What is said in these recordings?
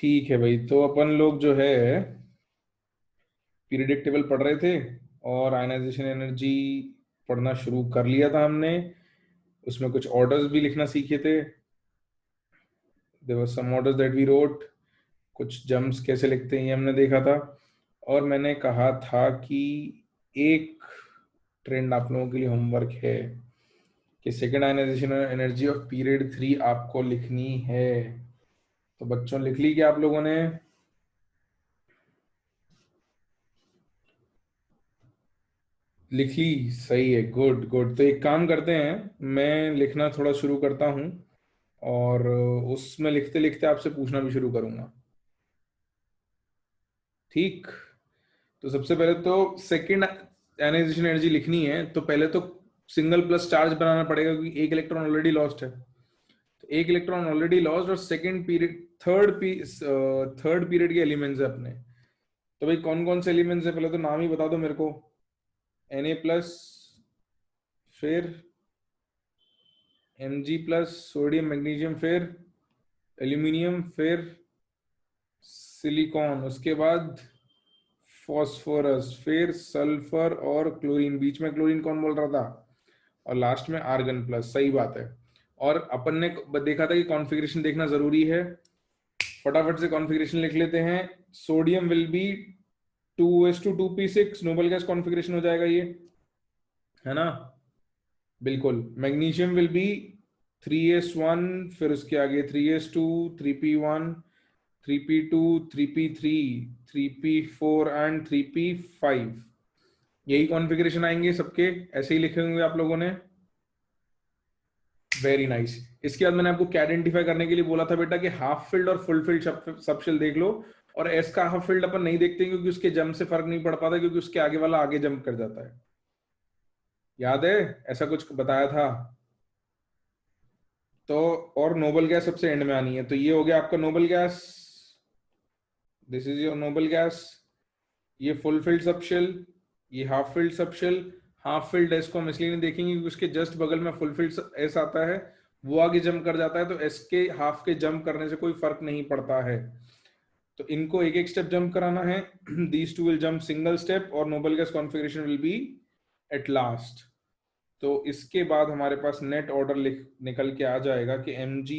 ठीक है भाई, तो अपन लोग जो है पीरियडिक टेबल पढ़ रहे थे और आयनाइजेशन एनर्जी पढ़ना शुरू कर लिया था हमने। उसमें कुछ ऑर्डर्स भी लिखना सीखे थे। There were some orders that we wrote. कुछ जम्प्स कैसे लिखते हैं ये हमने देखा था। और मैंने कहा था कि एक ट्रेंड आप लोगों के लिए होमवर्क है कि second ionization energy of period 3 आपको लिखनी है। तो बच्चों लिख ली क्या आप लोगों ने? लिख ली, सही है, गुड गुड। तो एक काम करते हैं, मैं लिखना थोड़ा शुरू करता हूँ और उसमें लिखते लिखते आपसे पूछना भी शुरू करूंगा। ठीक। तो सबसे पहले तो सेकंड आयनाइजेशन एनर्जी लिखनी है, तो पहले तो सिंगल प्लस चार्ज बनाना पड़ेगा क्योंकि एक इलेक्ट्रॉन ऑलरेडी लॉस्ट है। तो एक इलेक्ट्रॉन ऑलरेडी लॉस्ट और सेकंड पीरियड थर्ड पीरियड के एलिमेंट्स है अपने। तो भाई कौन कौन से एलिमेंट्स है, पहले तो नाम ही बता दो मेरे को। Na+, फिर Mg+, सोडियम मैग्नीशियम, फिर एल्यूमिनियम, फिर सिलिकॉन, उसके बाद फॉस्फोरस, फिर सल्फर और क्लोरीन। बीच में क्लोरीन कौन बोल रहा था? और लास्ट में आर्गन प्लस। सही बात है। और अपन ने देखा था कि कॉन्फ़िगरेशन देखना जरूरी है। फटाफट से कॉन्फ़िगरेशन लिख लेते हैं। Sodium will be 2s2 2p6 Nobel gas configuration हो जाएगा ये, है ना? बिल्कुल। मैग्नीशियम विल बी 3s1, फिर उसके आगे 3s2, 3p1, 3p2, 3p3, 3p4 and 3p5। यही कॉन्फ़िगरेशन आएंगे सबके, ऐसे ही लिखे होंगे आप लोगों ने। Very nice. इसके बाद मैंने आपको क्या आइडेंटिफाई करने के लिए बोला था बेटा कि हाफ फिल्ड और फुल फिल्ड सबशेल देख लो। और एस का हाफ फिल्ड अपन नहीं देखते क्योंकि उसके जंप से फर्क नहीं पड़ पाता, क्योंकि उसके आगे वाला आगे जंप कर जाता है। याद है ऐसा कुछ बताया था? तो और नोबल गैस सबसे एंड में आनी है, तो ये हो गया आपका noble gas. This is your noble gas. ये फुल फिल्ड सबशेल, ये half filled subshell. Half filled S को हम इसलिए नहीं देखेंगे क्योंकि उसके जस्ट बगल में फुल फिल्ड एस आता है, वो आगे जंप कर जाता है, तो एस के हाफ के जंप करने से कोई फर्क नहीं पड़ता है। तो इनको एक एक स्टेप जंप कराना है। These two will jump single step और noble gas configuration will be at last. तो इसके बाद हमारे पास नेट ऑर्डर निकल के आ जाएगा कि Mg+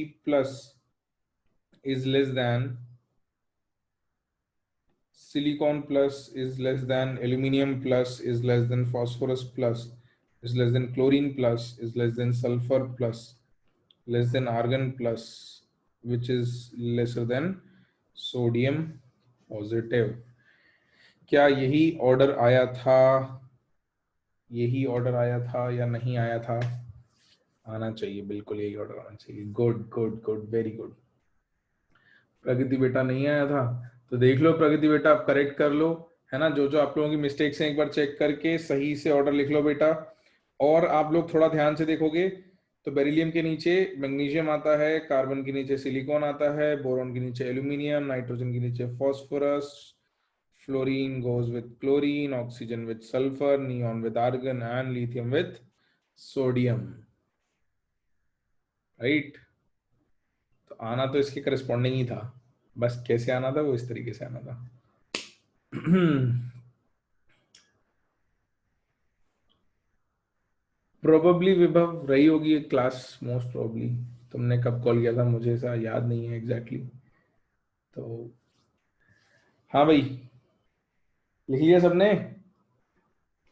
is less then silicon plus is less than aluminium plus is less than phosphorus plus is less than chlorine plus is less than sulfur plus less than argon plus which is lesser than sodium positive। क्या यही order आया था? यही order आया था या नहीं आया था? आना चाहिए, बिल्कुल यही ऑर्डर आना चाहिए। Good good good, very good. Pragati बेटा नहीं आया था तो देख लो प्रगति बेटा, आप करेक्ट कर लो, है ना? जो जो आप लोगों की मिस्टेक्स हैं एक बार चेक करके सही से ऑर्डर लिख लो बेटा। और आप लोग थोड़ा ध्यान से देखोगे तो बेरिलियम के नीचे मैग्नीशियम आता है, कार्बन के नीचे सिलिकॉन आता है, बोरॉन के नीचे एल्यूमिनियम, नाइट्रोजन के नीचे phosphorus, fluorine goes with chlorine, oxygen with sulphur, neon with argon and lithium with sodium. Right. तो आना तो इसके करस्पॉन्डिंग ही था, बस कैसे आना था वो इस तरीके से आना था। प्रोबेबली विभव रही होगी एक क्लास, मोस्ट प्रोबेबली। तुमने कब कॉल किया था मुझे ऐसा याद नहीं है एग्जैक्टली तो। हाँ भाई, लिख लिया सबने?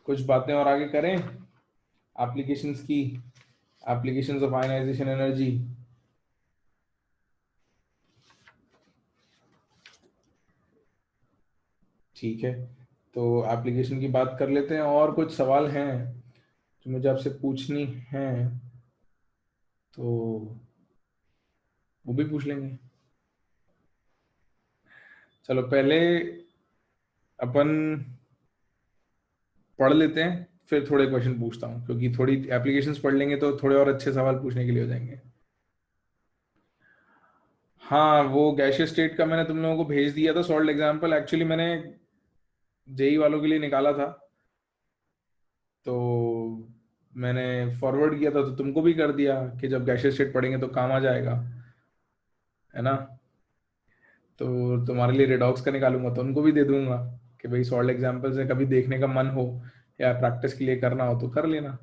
कुछ बातें और आगे करें एप्लीकेशंस की, एप्लीकेशंस ऑफ आयनाइजेशन एनर्जी। ठीक है, तो एप्लीकेशन की बात कर लेते हैं। और कुछ सवाल हैं जो मुझे आपसे पूछनी है तो वो भी पूछ लेंगे। चलो पहले अपन पढ़ लेते हैं, फिर थोड़े क्वेश्चन पूछता हूँ, क्योंकि थोड़ी एप्लीकेशंस पढ़ लेंगे तो थोड़े और अच्छे सवाल पूछने के लिए हो जाएंगे। हाँ, वो गैशियस स्टेट का मैंने तुम लोगों को भेज दिया था सॉल्ट एग्जाम्पल। एक्चुअली मैंने जेई वालों के लिए निकाला था, तो मैंने फॉरवर्ड किया था तो तुमको भी कर दिया कि जब गैशियस स्टेट पढ़ेंगे तो काम आ जाएगा, है ना? तो तुम्हारे लिए रेडॉक्स का निकालूंगा तो उनको भी दे दूंगा कि भाई सॉल्ड एग्जाम्पल से कभी देखने का मन हो या प्रैक्टिस के लिए करना हो तो कर लेना।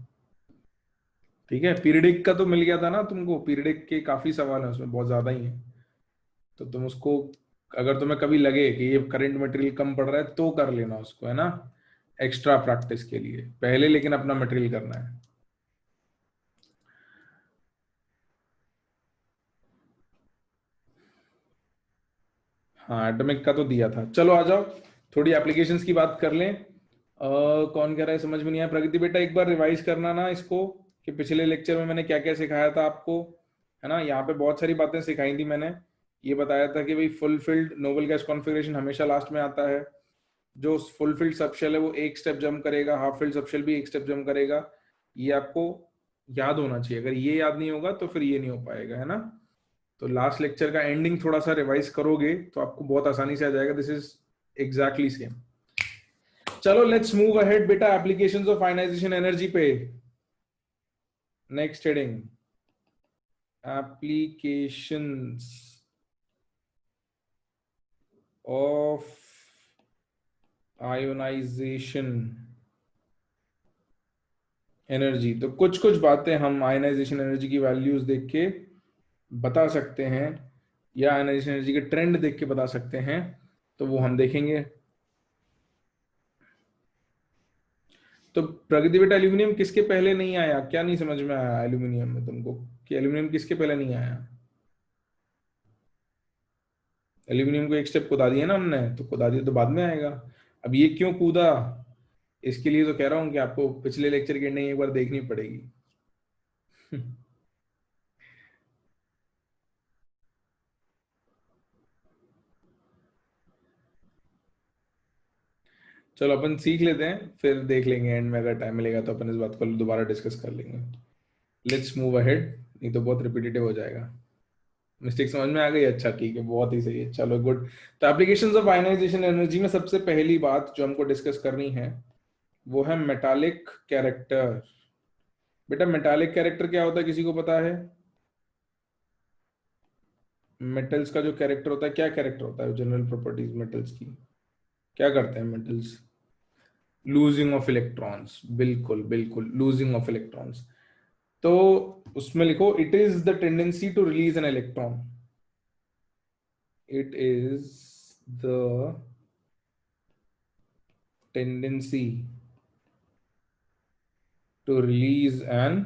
ठीक है, पीरियडिक का तो मिल गया था ना तुमको, पीरियडिक के काफी सवाल हैं उसमें, बहुत ज्यादा ही है। तो तुम उसको, अगर तुम्हें कभी लगे कि ये करंट मटेरियल कम पड़ रहा है तो कर लेना उसको, है ना, एक्स्ट्रा प्रैक्टिस के लिए पहले, लेकिन अपना मटेरियल करना है। हाँ एटॉमिक का तो दिया था। चलो आ जाओ थोड़ी एप्लीकेशंस की बात कर लें। कौन कह रहा है समझ में नहीं आया? प्रगति बेटा एक बार रिवाइज करना ना इसको, कि पिछले लेक्चर में मैंने क्या क्या सिखाया था आपको, है ना। यहाँ पे बहुत सारी बातें सिखाई थी मैंने। ये बताया था कि भाई फुलफिल्ड नोबल गैस कॉन्फ़िगरेशन हमेशा लास्ट में आता है। जो फुलफिल्ड सबशेल है वो एक स्टेप जंप करेगा, हाफ फिल्ड सबशेल भी एक स्टेप जंप करेगा। ये आपको याद होना चाहिए, अगर ये याद नहीं होगा तो फिर ये नहीं हो पाएगा, है ना। तो लास्ट लेक्चर का एंडिंग थोड़ा सा रिवाइज करोगे तो आपको बहुत आसानी से आ जाएगा। This is exactly same. चलो लेट्स मूव अहेड बेटा, एप्लीकेशंस ऑफ आयनाइजेशन एनर्जी पे। Next heading, applications of ionization energy. तो कुछ कुछ बातें हम आयनाइजेशन एनर्जी की वैल्यूज देख के बता सकते हैं, या आयनाइजेशन एनर्जी के ट्रेंड देख के बता सकते हैं, तो वो हम देखेंगे। तो प्रगति बेटा एल्यूमिनियम किसके पहले नहीं आया? क्या नहीं समझ में आया एल्यूमिनियम में तुमको, कि एल्यूमिनियम किसके पहले नहीं आया? एल्यूमिनियम को एक स्टेप कूदा दिया ना हमने, तो कूदा दिया तो बाद में आएगा। अब ये क्यों कूदा, इसके लिए तो कह रहा हूं कि आपको पिछले लेक्चर की एंडिंग एक बार देखनी पड़ेगी। चलो अपन सीख लेते हैं, फिर देख लेंगे एंड में, अगर टाइम मिलेगा तो अपन इस बात को दोबारा डिस्कस कर लेंगे। लेट्स मूव अहेड, नहीं तो बहुत रिपीटेटिव हो जाएगा। मिस्टेक समझ में आ गई? अच्छा ठीक है, बहुत ही सही है, चलो गुड। तो एप्लीकेशंस ऑफ आयनाइजेशन एनर्जी में सबसे पहली बात जो हमको डिस्कस करनी है वो है मेटालिक कैरेक्टर। बेटा मेटालिक कैरेक्टर क्या होता है, किसी को पता है? मेटल्स का जो कैरेक्टर होता है, क्या कैरेक्टर होता है, जनरल प्रॉपर्टीज मेटल्स की, क्या करते हैं मेटल्स? लूजिंग ऑफ इलेक्ट्रॉन्स, बिल्कुल बिल्कुल, लूजिंग ऑफ इलेक्ट्रॉन्स। तो उसमें लिखो, it is the tendency to release an electron. It is the tendency to release an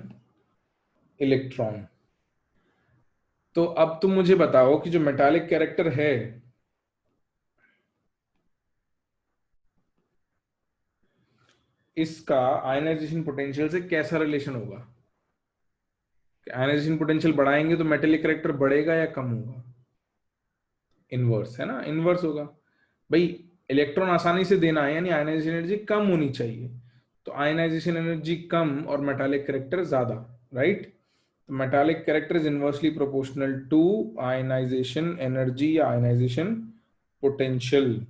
electron. तो अब तुम मुझे बताओ कि जो मेटालिक कैरेक्टर है, इसका आयनाइजेशन पोटेंशियल से कैसा रिलेशन होगा? आयनाइजेशन पोटेंशियल बढ़ाएंगे तो मेटालिक कैरेक्टर बढ़ेगा या कम होगा? इनवर्स, है ना, इनवर्स होगा। भाई इलेक्ट्रॉन आसानी से देना है, यानी आयनाइजेशन एनर्जी कम होनी चाहिए। तो आयनाइजेशन एनर्जी कम और मेटालिक कैरेक्टर ज्यादा, राइट। तो metallic character is inversely proportional to ionization energy या आयनाइजेशन पोटेंशियल।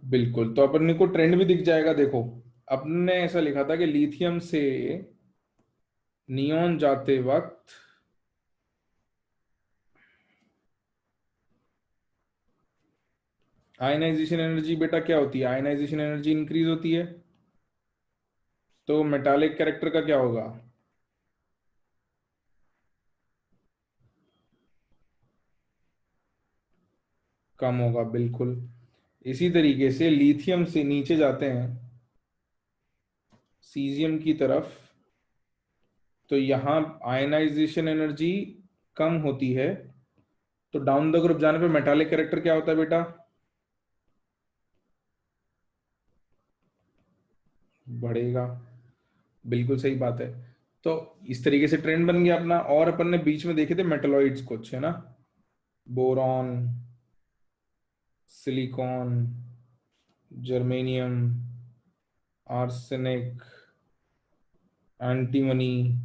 बिल्कुल, तो अपन को ट्रेंड भी दिख जाएगा। देखो अपन ने ऐसा लिखा था कि लिथियम से नियॉन जाते वक्त आयनाइजेशन एनर्जी बेटा क्या होती है? आयनाइजेशन एनर्जी इंक्रीज होती है। तो मेटालिक कैरेक्टर का क्या होगा? कम होगा, बिल्कुल। इसी तरीके से लिथियम से नीचे जाते हैं सीजियम की तरफ, तो यहाँ आयनाइजेशन एनर्जी कम होती है। तो डाउन द ग्रुप जाने पे मेटालिक कैरेक्टर क्या होता है बेटा? बढ़ेगा, बिल्कुल सही बात है। तो इस तरीके से ट्रेंड बन गया अपना। और अपन ने बीच में देखे थे मेटलॉइड्स कुछ, है ना, boron, silicon, germanium, arsenic, antimony,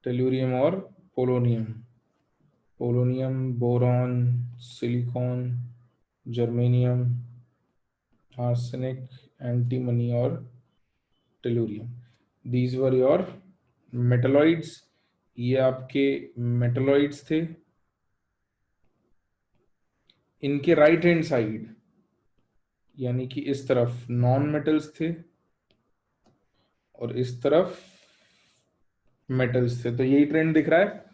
tellurium और polonium. Polonium, boron, silicon, germanium, arsenic, antimony और tellurium, these were your metalloids, ये आपके मेटलॉइड्स थे। इनके राइट हैंड साइड यानी कि इस तरफ नॉन मेटल्स थे और इस तरफ मेटल्स थे। तो यही ट्रेंड दिख रहा है,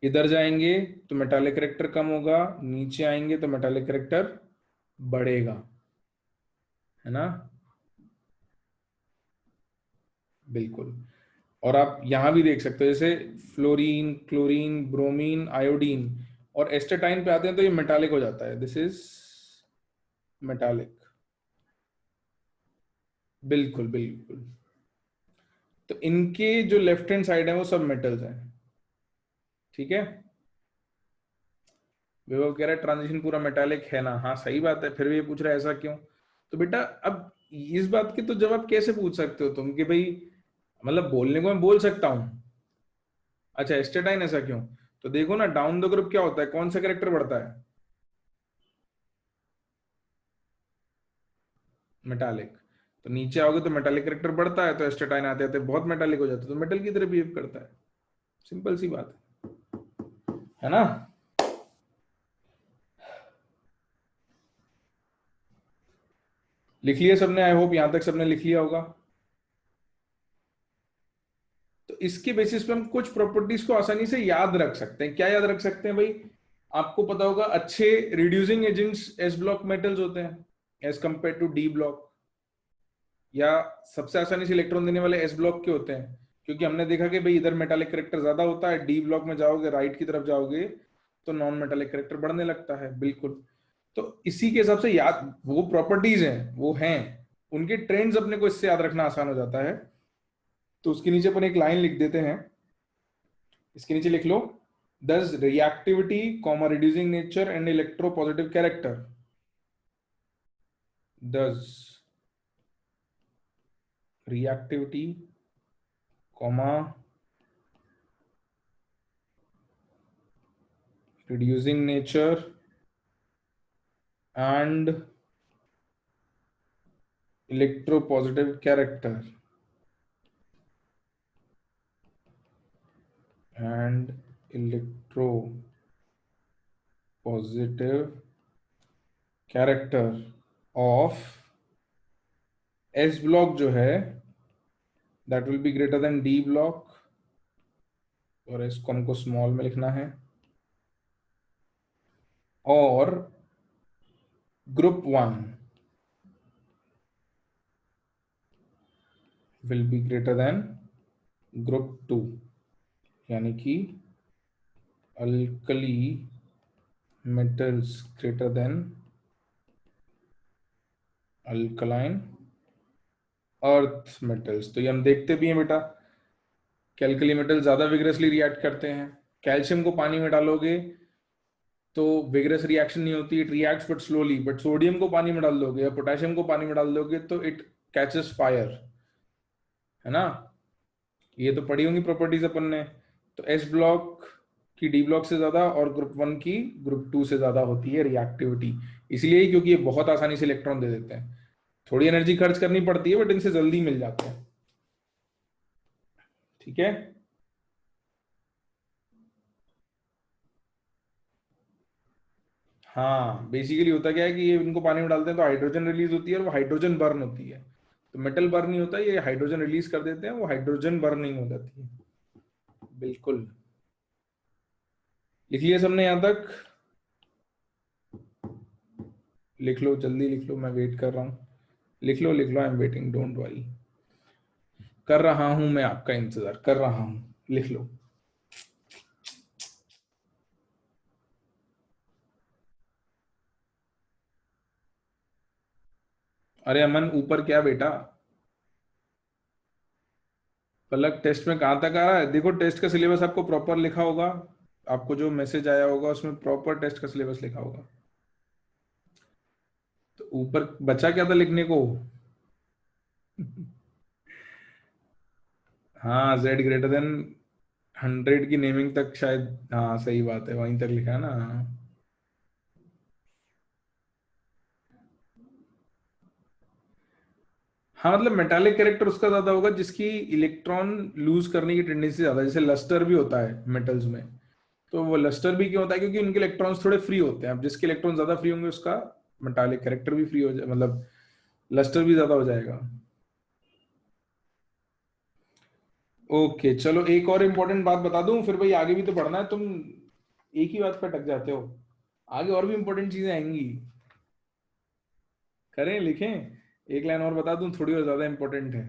इधर जाएंगे तो मेटालिक कैरेक्टर कम होगा, नीचे आएंगे तो मेटालिक कैरेक्टर बढ़ेगा, है ना। बिल्कुल। और आप यहां भी देख सकते हो, जैसे फ्लोरीन, क्लोरीन, ब्रोमीन, आयोडीन और एस्टेटाइन पे आते हैं तो ये मेटालिक हो जाता है, दिस इज मेटालिक। बिल्कुल बिल्कुल। तो इनके जो लेफ्ट हैंड साइड है वो सब मेटल्स हैं, ठीक है। विभव कह रहा है ट्रांजिशन पूरा मेटालिक है ना, हाँ सही बात है, फिर भी ये पूछ रहा है ऐसा क्यों। तो बेटा अब इस बात की तो जवाब कैसे पूछ सकते हो तुम कि भाई, मतलब बोलने को मैं बोल सकता हूँ, अच्छा एस्टेटाइन ऐसा क्यों। तो देखो ना डाउन द ग्रुप क्या होता है, कौन सा कैरेक्टर बढ़ता है, मेटालिक। तो नीचे आओगे तो मेटालिक कैरेक्टर बढ़ता है, तो एस्टेटाइन आते आते बहुत मेटालिक हो जाता है, तो मेटल की तरह बिहेव करता है, सिंपल सी बात है ना। लिख लिया सबने, आई होप यहां तक सबने लिख लिया होगा। तो इसके बेसिस पे हम कुछ प्रॉपर्टीज को आसानी से याद रख सकते हैं। क्या याद रख सकते हैं भाई, आपको पता होगा अच्छे reducing agents S block metals होते हैं as compare to D block, या सबसे आसानी से इलेक्ट्रॉन देने वाले एस ब्लॉक के होते हैं, क्योंकि हमने देखा कि भाई इधर मेटालिक करेक्टर ज्यादा होता है, डी ब्लॉक में जाओगे राइट की तरफ जाओगे तो नॉन मेटालिक करेक्टर बढ़ने लगता है। बिल्कुल। तो इसी के हिसाब से याद वो प्रॉपर्टीज हैं वो हैं, उनके ट्रेंड्स अपने को इससे याद रखना आसान हो जाता है। तो उसके नीचे अपन एक लाइन लिख देते हैं, इसके नीचे लिख लो, thus reactivity comma reducing nature and electropositive character, thus reactivity comma reducing nature and electropositive character, and electropositive character of S block जो है that will be greater than D block, और इसको हमको स्मॉल में लिखना है, और group one will be greater than group two, यानी कि alkali metals greater than alkaline earth metals. तो ये हम देखते भी हैं बेटा, कैल्कली मेटल ज्यादा विग्रेसली रिएक्ट करते हैं। कैल्शियम को पानी में डालोगे तो विग्रेस रिएक्शन नहीं होती, it reacts but slowly, but sodium को पानी में डाल दोगे या पोटेशियम को पानी में डाल दोगे तो इट कैचेस फायर, है ना। ये तो पढ़ी होंगी प्रॉपर्टीज अपन ने। तो एस ब्लॉक की डी ब्लॉक से ज्यादा और ग्रुप वन की ग्रुप टू से ज्यादा होती है रिएक्टिविटी, इसलिए क्योंकि ये बहुत आसानी से इलेक्ट्रॉन दे देते हैं, थोड़ी एनर्जी खर्च करनी पड़ती है बट इनसे जल्दी मिल जाते हैं, ठीक है। हाँ बेसिकली होता क्या है कि ये इनको पानी में डालते हैं तो हाइड्रोजन रिलीज होती है और वो हाइड्रोजन बर्न होती है, तो मेटल बर्न नहीं होता, ये हाइड्रोजन रिलीज कर देते हैं, वो हाइड्रोजन बर्निंग हो जाती है। बिल्कुल। लिख लिया सबने यहां तक, लिख लो जल्दी लिख लो, मैं वेट कर रहा हूँ, लिख लो, I am waiting, don't worry, कर रहा हूं मैं आपका इंतजार कर रहा हूं, लिख लो। अरे अमन ऊपर क्या बेटा, पलक टेस्ट में कहाँ तक आ रहा है, देखो टेस्ट का सिलेबस आपको प्रॉपर लिखा होगा, आपको जो मैसेज आया होगा उसमें प्रॉपर टेस्ट का सिलेबस लिखा होगा। तो ऊपर बचा क्या था लिखने को। हाँ जेड ग्रेटर देन 100 की नेमिंग तक शायद, हाँ सही बात है वहीं तक लिखा है ना, हाँ। हाँ मतलब मेटालिक कैरेक्टर उसका ज्यादा होगा जिसकी इलेक्ट्रॉन लूज करने की टेंडेंसी ज्यादा है, जैसे लस्टर भी होता है मेटल्स में। तो वो लस्टर भी क्यों होता है, क्योंकि उनके इलेक्ट्रॉन्स थोड़े फ्री होते हैं। अब जिसके इलेक्ट्रॉन ज्यादा फ्री होंगे उसका मेटालिक कैरेक्टर भी फ्री हो जाए, मतलब लस्टर भी ज्यादा हो जाएगा। ओके चलो, एक और इम्पोर्टेंट बात बता दूं, फिर भाई आगे भी तो पढ़ना है। तुम एक ही बात पर अटक जाते हो, आगे और भी इंपॉर्टेंट चीजें आएंगी। करें, लिखें, एक लाइन और बता दूं, थोड़ी और ज्यादा इंपॉर्टेंट है।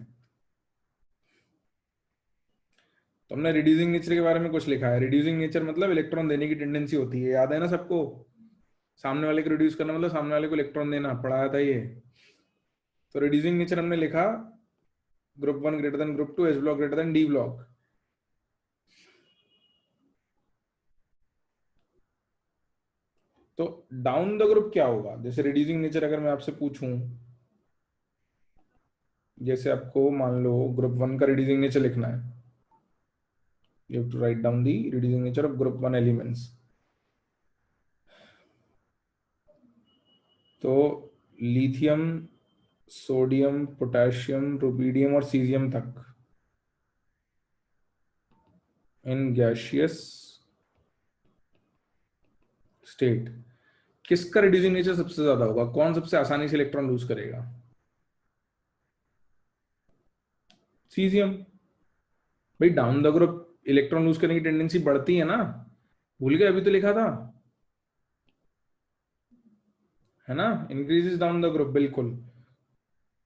तुमने रिड्यूसिंग नेचर के बारे में कुछ लिखा है। रिड्यूसिंग नेचर मतलब इलेक्ट्रॉन देने की टेंडेंसी होती है, याद है ना सबको। सामने वाले को रिड्यूस करना मतलब सामने वाले को इलेक्ट्रॉन देना, पढ़ाया था ये। तो रिड्यूसिंग नेचर हमने लिखा, group one greater than group two, S block greater than D block. तो डाउन द ग्रुप क्या होगा, जैसे रिड्यूसिंग नेचर अगर मैं आपसे पूछूं, जैसे आपको मान लो ग्रुप वन का रिड्यूसिंग नेचर लिखना है, you have to write down the reducing nature of group one elements. तो लिथियम, सोडियम, पोटेशियम, रुबीडियम और सीजियम तक इन गैशियस स्टेट किसका रिड्यूसिंग नेचर सबसे ज्यादा होगा, कौन सबसे आसानी से इलेक्ट्रॉन लूज करेगा? सीजियम। भाई down the group electron lose करने की टेंडेंसी बढ़ती है ना, भूल गए, अभी तो लिखा था, है ना, इंक्रीजेस डाउन द ग्रुप, बिल्कुल।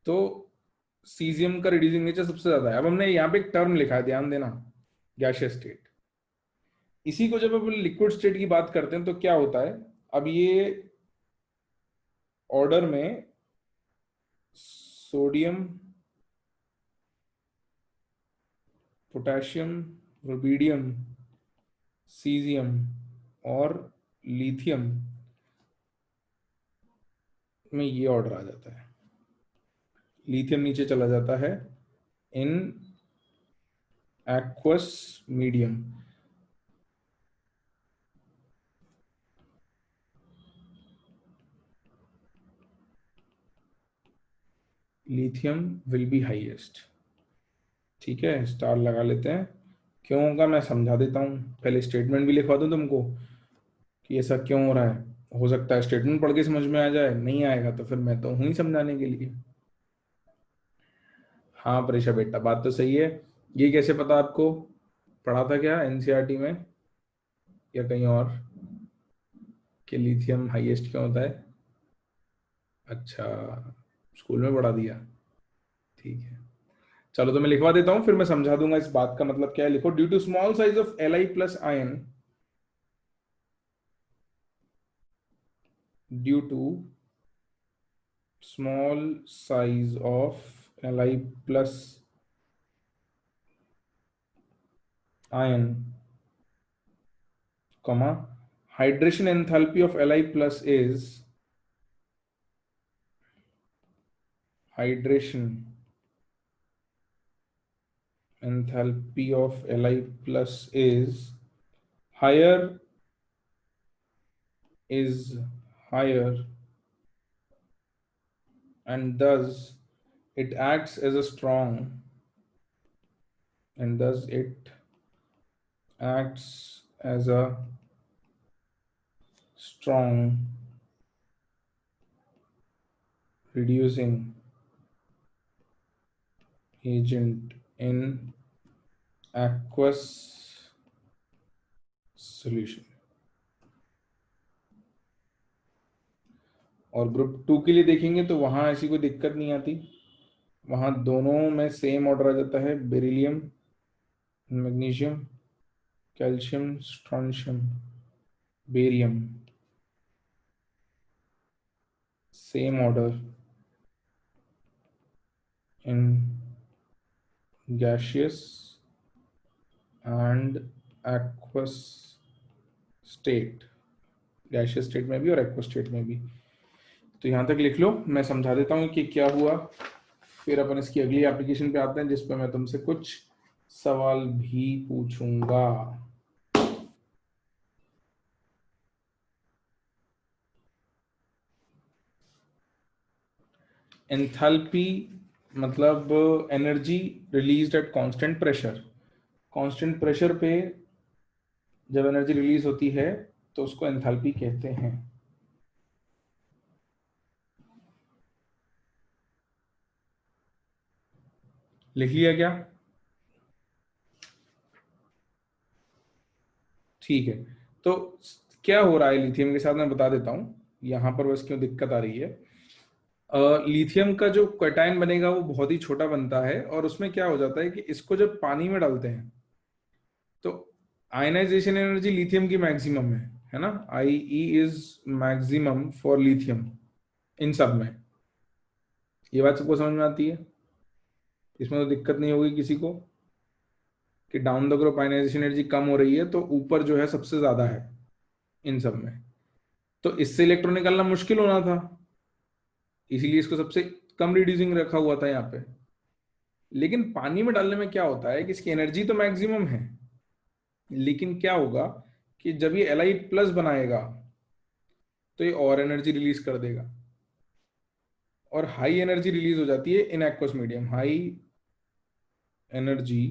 तो सीजियम का रिड्यूसिंग नेचर सबसे ज्यादा है। अब हमने यहाँ पे एक टर्म लिखा है, ध्यान देना, गैशियस स्टेट। इसी को जब अपन लिक्विड स्टेट की बात करते हैं तो क्या होता है, अब ये ऑर्डर में सोडियम, पोटेशियम, रुबीडियम, सीजियम और लिथियम में ये ऑर्डर आ जाता है। लिथियम नीचे चला जाता है in aqueous medium. Lithium will be highest. ठीक है, स्टार लगा लेते हैं। क्यों होगा मैं समझा देता हूँ, पहले स्टेटमेंट भी लिखवा दूँ तुमको कि ऐसा क्यों हो रहा है। हो सकता है स्टेटमेंट पढ़ के समझ में आ जाए, नहीं आएगा तो फिर मैं तो हूँ ही समझाने के लिए। हाँ परीक्षा बेटा, बात तो सही है। ये कैसे पता आपको, पढ़ा था क्या एनसीईआरटी में या कहीं और, कि लिथियम हाईएस्ट क्यों होता है? अच्छा, स्कूल में पढ़ा दिया, ठीक है। चलो तो मैं लिखवा देता हूँ, फिर मैं समझा दूंगा इस बात का मतलब क्या है। लिखो, due to small size of Li plus ion, due to small size of Li plus ion, comma, hydration enthalpy of Li plus is, hydration enthalpy of Li plus higher is higher, and thus it acts as a strong, and thus it acts as a strong reducing agent in aqueous solution। और group to के लिए देखेंगे तो वहां ऐसी कोई दिक्कत नहीं आती, वहां दोनों में सेम ऑर्डर आ जाता है, beryllium, magnesium, calcium, strontium, barium, same order in gaseous and aqueous state, gaseous state में भी और एक्वस स्टेट में भी। तो यहां तक लिख लो, मैं समझा देता हूं कि क्या हुआ, फिर अपन इसकी अगली एप्लीकेशन पे आते हैं जिस पे मैं तुमसे कुछ सवाल भी पूछूंगा। एंथैल्पी मतलब energy released at constant pressure. Constant pressure पे जब एनर्जी रिलीज होती है तो उसको एंथैल्पी कहते हैं। लिख लिया क्या? ठीक है। तो क्या हो रहा है लिथियम के साथ, मैं बता देता हूं यहां पर बस क्यों दिक्कत आ रही है। लिथियम का जो कैटायन बनेगा वो बहुत ही छोटा बनता है, और उसमें क्या हो जाता है कि इसको जब पानी में डालते हैं तो आयनाइजेशन एनर्जी लिथियम की मैक्सिमम है ना। I E is maximum for lithium इन सब में। ये बात सबको समझ में आती है, इसमें तो दिक्कत नहीं होगी किसी को कि down the group ionisation energy कम हो रही है तो ऊपर जो है सबसे ज्यादा है इन सब में, तो इससे इलेक्ट्रॉन निकालना मुश्किल होना था, इसीलिए इसको सबसे कम रिड्यूसिंग रखा हुआ था यहाँ पे। लेकिन पानी में डालने में क्या होता है कि इसकी एनर्जी तो मैक्सिमम है, लेकिन क्या होगा कि जब ये एल प्लस बनाएगा तो ये और एनर्जी रिलीज कर देगा, और हाई एनर्जी रिलीज हो जाती है in aqueous medium, high energy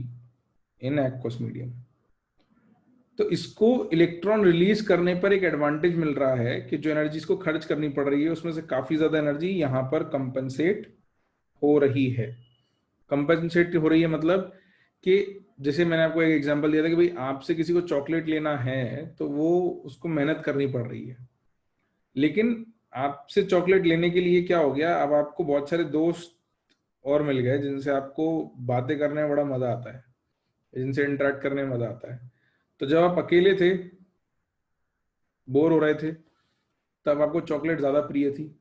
in aqueous medium. तो इसको इलेक्ट्रॉन रिलीज करने पर एक एडवांटेज मिल रहा है कि जो एनर्जी इसको खर्च करनी पड़ रही है उसमें से काफी ज्यादा एनर्जी यहां पर कंपनसेट हो रही है। कंपनसेट हो रही है मतलब कि जैसे मैंने आपको एक एग्जांपल दिया था कि भाई आपसे किसी को चॉकलेट लेना है तो वो उसको मेहनत करनी पड़ रही है, लेकिन आपसे चॉकलेट लेने के लिए क्या हो गया, अब आपको बहुत सारे दोस्त और मिल गए जिनसे आपको बातें करने में बड़ा मजा आता है, जिनसे इंटरेक्ट करने में मजा आता है। तो जब आप अकेले थे, बोर हो रहे थे, तब आपको चॉकलेट ज्यादा प्रिय थी।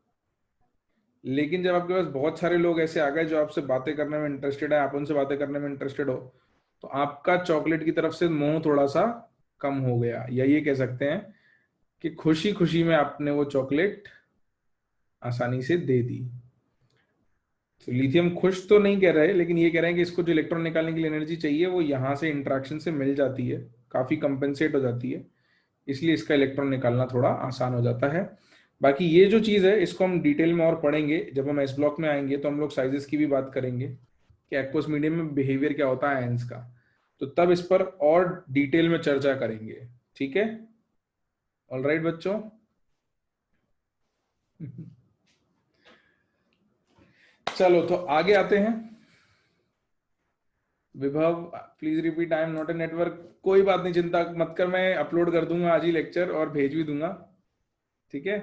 लेकिन जब आपके पास बहुत सारे लोग ऐसे आ गए जो आपसे बातें करने में इंटरेस्टेड है, आप उनसे बातें करने में इंटरेस्टेड हो, तो आपका चॉकलेट की तरफ से मोह थोड़ा सा कम हो गया, या ये कह सकते हैं कि खुशी खुशी में आपने वो चॉकलेट आसानी से दे दी। तो लिथियम खुश तो नहीं कह रहे, लेकिन ये कह रहे हैं कि इसको जो इलेक्ट्रॉन निकालने के लिए एनर्जी चाहिए वो यहाँ से इंट्रैक्शन से मिल जाती है, काफी कंपेंसेट हो जाती है, इसलिए इसका इलेक्ट्रॉन निकालना थोड़ा आसान हो जाता है। बाकी ये जो चीज है इसको हम डिटेल में और पढ़ेंगे, जब हम एस ब्लॉक में आएंगे तो हम लोग साइजेस की भी बात करेंगे कि एक्वस मीडियम में बिहेवियर क्या होता है आयंस का, तो तब इस पर और डिटेल में चर्चा करेंगे। ठीक है, ऑल राइट बच्चों। चलो तो आगे आते हैं। विभव, please repeat, I am not a network. कोई बात नहीं, चिंता मत कर, मैं अपलोड कर दूंगा आज ही लेक्चर और भेज भी दूंगा। ठीक है।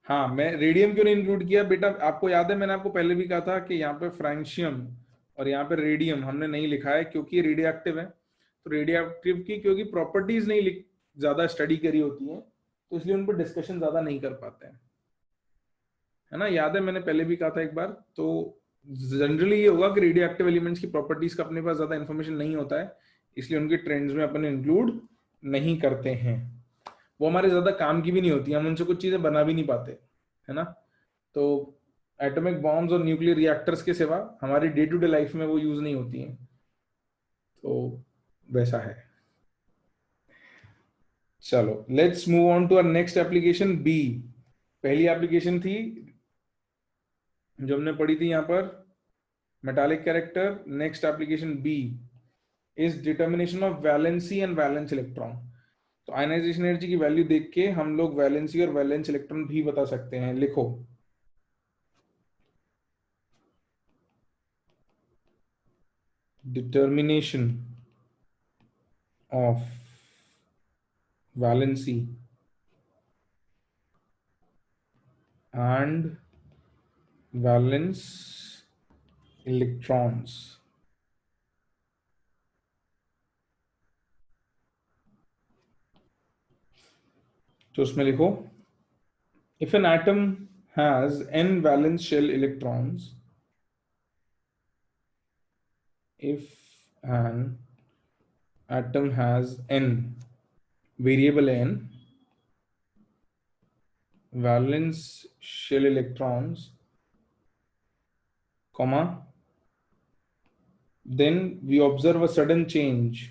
हाँ, मैं रेडियम क्यों नहीं इंक्लूड किया बेटा, आपको याद है मैंने आपको पहले भी कहा था कि यहाँ पे फ्रैंशियम और यहाँ पे रेडियम हमने नहीं लिखा है क्योंकि रेडियो एक्टिव है। तो रेडियो एक्टिव की क्योंकि प्रॉपर्टीज नहीं ज्यादा स्टडी करी होती हैं, तो इसलिए उन पर डिस्कशन ज्यादा नहीं कर पाते हैं, है ना। याद है मैंने पहले भी कहा था एक बार। तो जनरली ये होगा कि रेडियो एक्टिव एलिमेंट्स की प्रॉपर्टीज का अपने पास ज्यादा इन्फॉर्मेशन नहीं होता है, इसलिए उनके ट्रेंड्स में अपन इंक्लूड नहीं करते हैं। वो हमारे ज्यादा काम की भी नहीं होती, हम उनसे कुछ चीजें बना भी नहीं पाते, है ना। तो एटॉमिक बॉम्ब्स और न्यूक्लियर रिएक्टर्स के सिवा हमारी डे टू डे लाइफ में वो यूज नहीं होती हैं, तो वैसा है। चलो let's move on to our next application B. पहली एप्लीकेशन थी जो हमने पढ़ी थी यहाँ पर metallic character. Next application B is determination of valency and valence electron. तो आयनाइजेशन एनर्जी की वैल्यू देख के हम लोग वैलेंसी और वैलेंस इलेक्ट्रॉन भी बता सकते हैं। लिखो, determination of valency and valence electrons. तो उसमें लिखो, if an atom has n valence shell electrons, if an atom has n, variable n valence shell electrons, comma, then we observe a sudden change.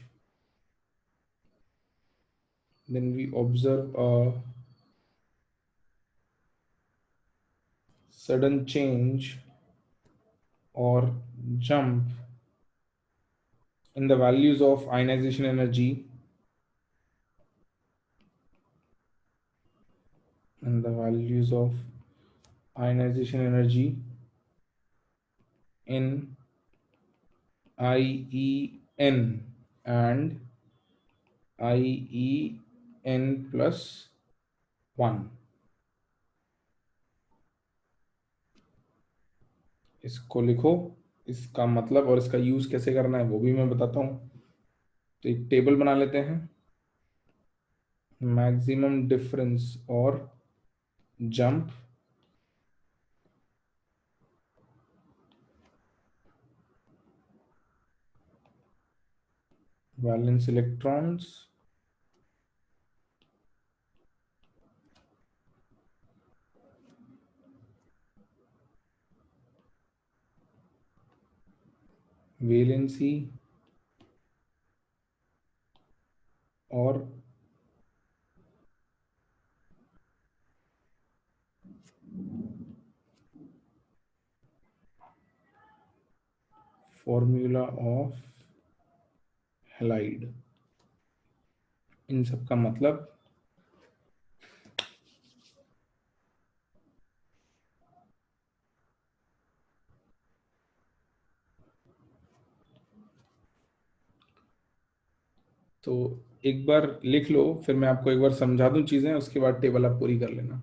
Then we observe a sudden change or jump in the values of ionization energy and the values of ionization energy in IEN and IEN+1। इसको लिखो, इसका मतलब और इसका use कैसे करना है वो भी मैं बताता हूं। तो एक टेबल बना लेते हैं, मैक्सिमम डिफरेंस और जंप वैलेंस इलेक्ट्रॉन्स वेलेंसी और फॉर्मूला ऑफ हैलाइड। इन सब का मतलब तो एक बार लिख लो, फिर मैं आपको एक बार समझा दूं चीजें, उसके बाद टेबल आप पूरी कर लेना।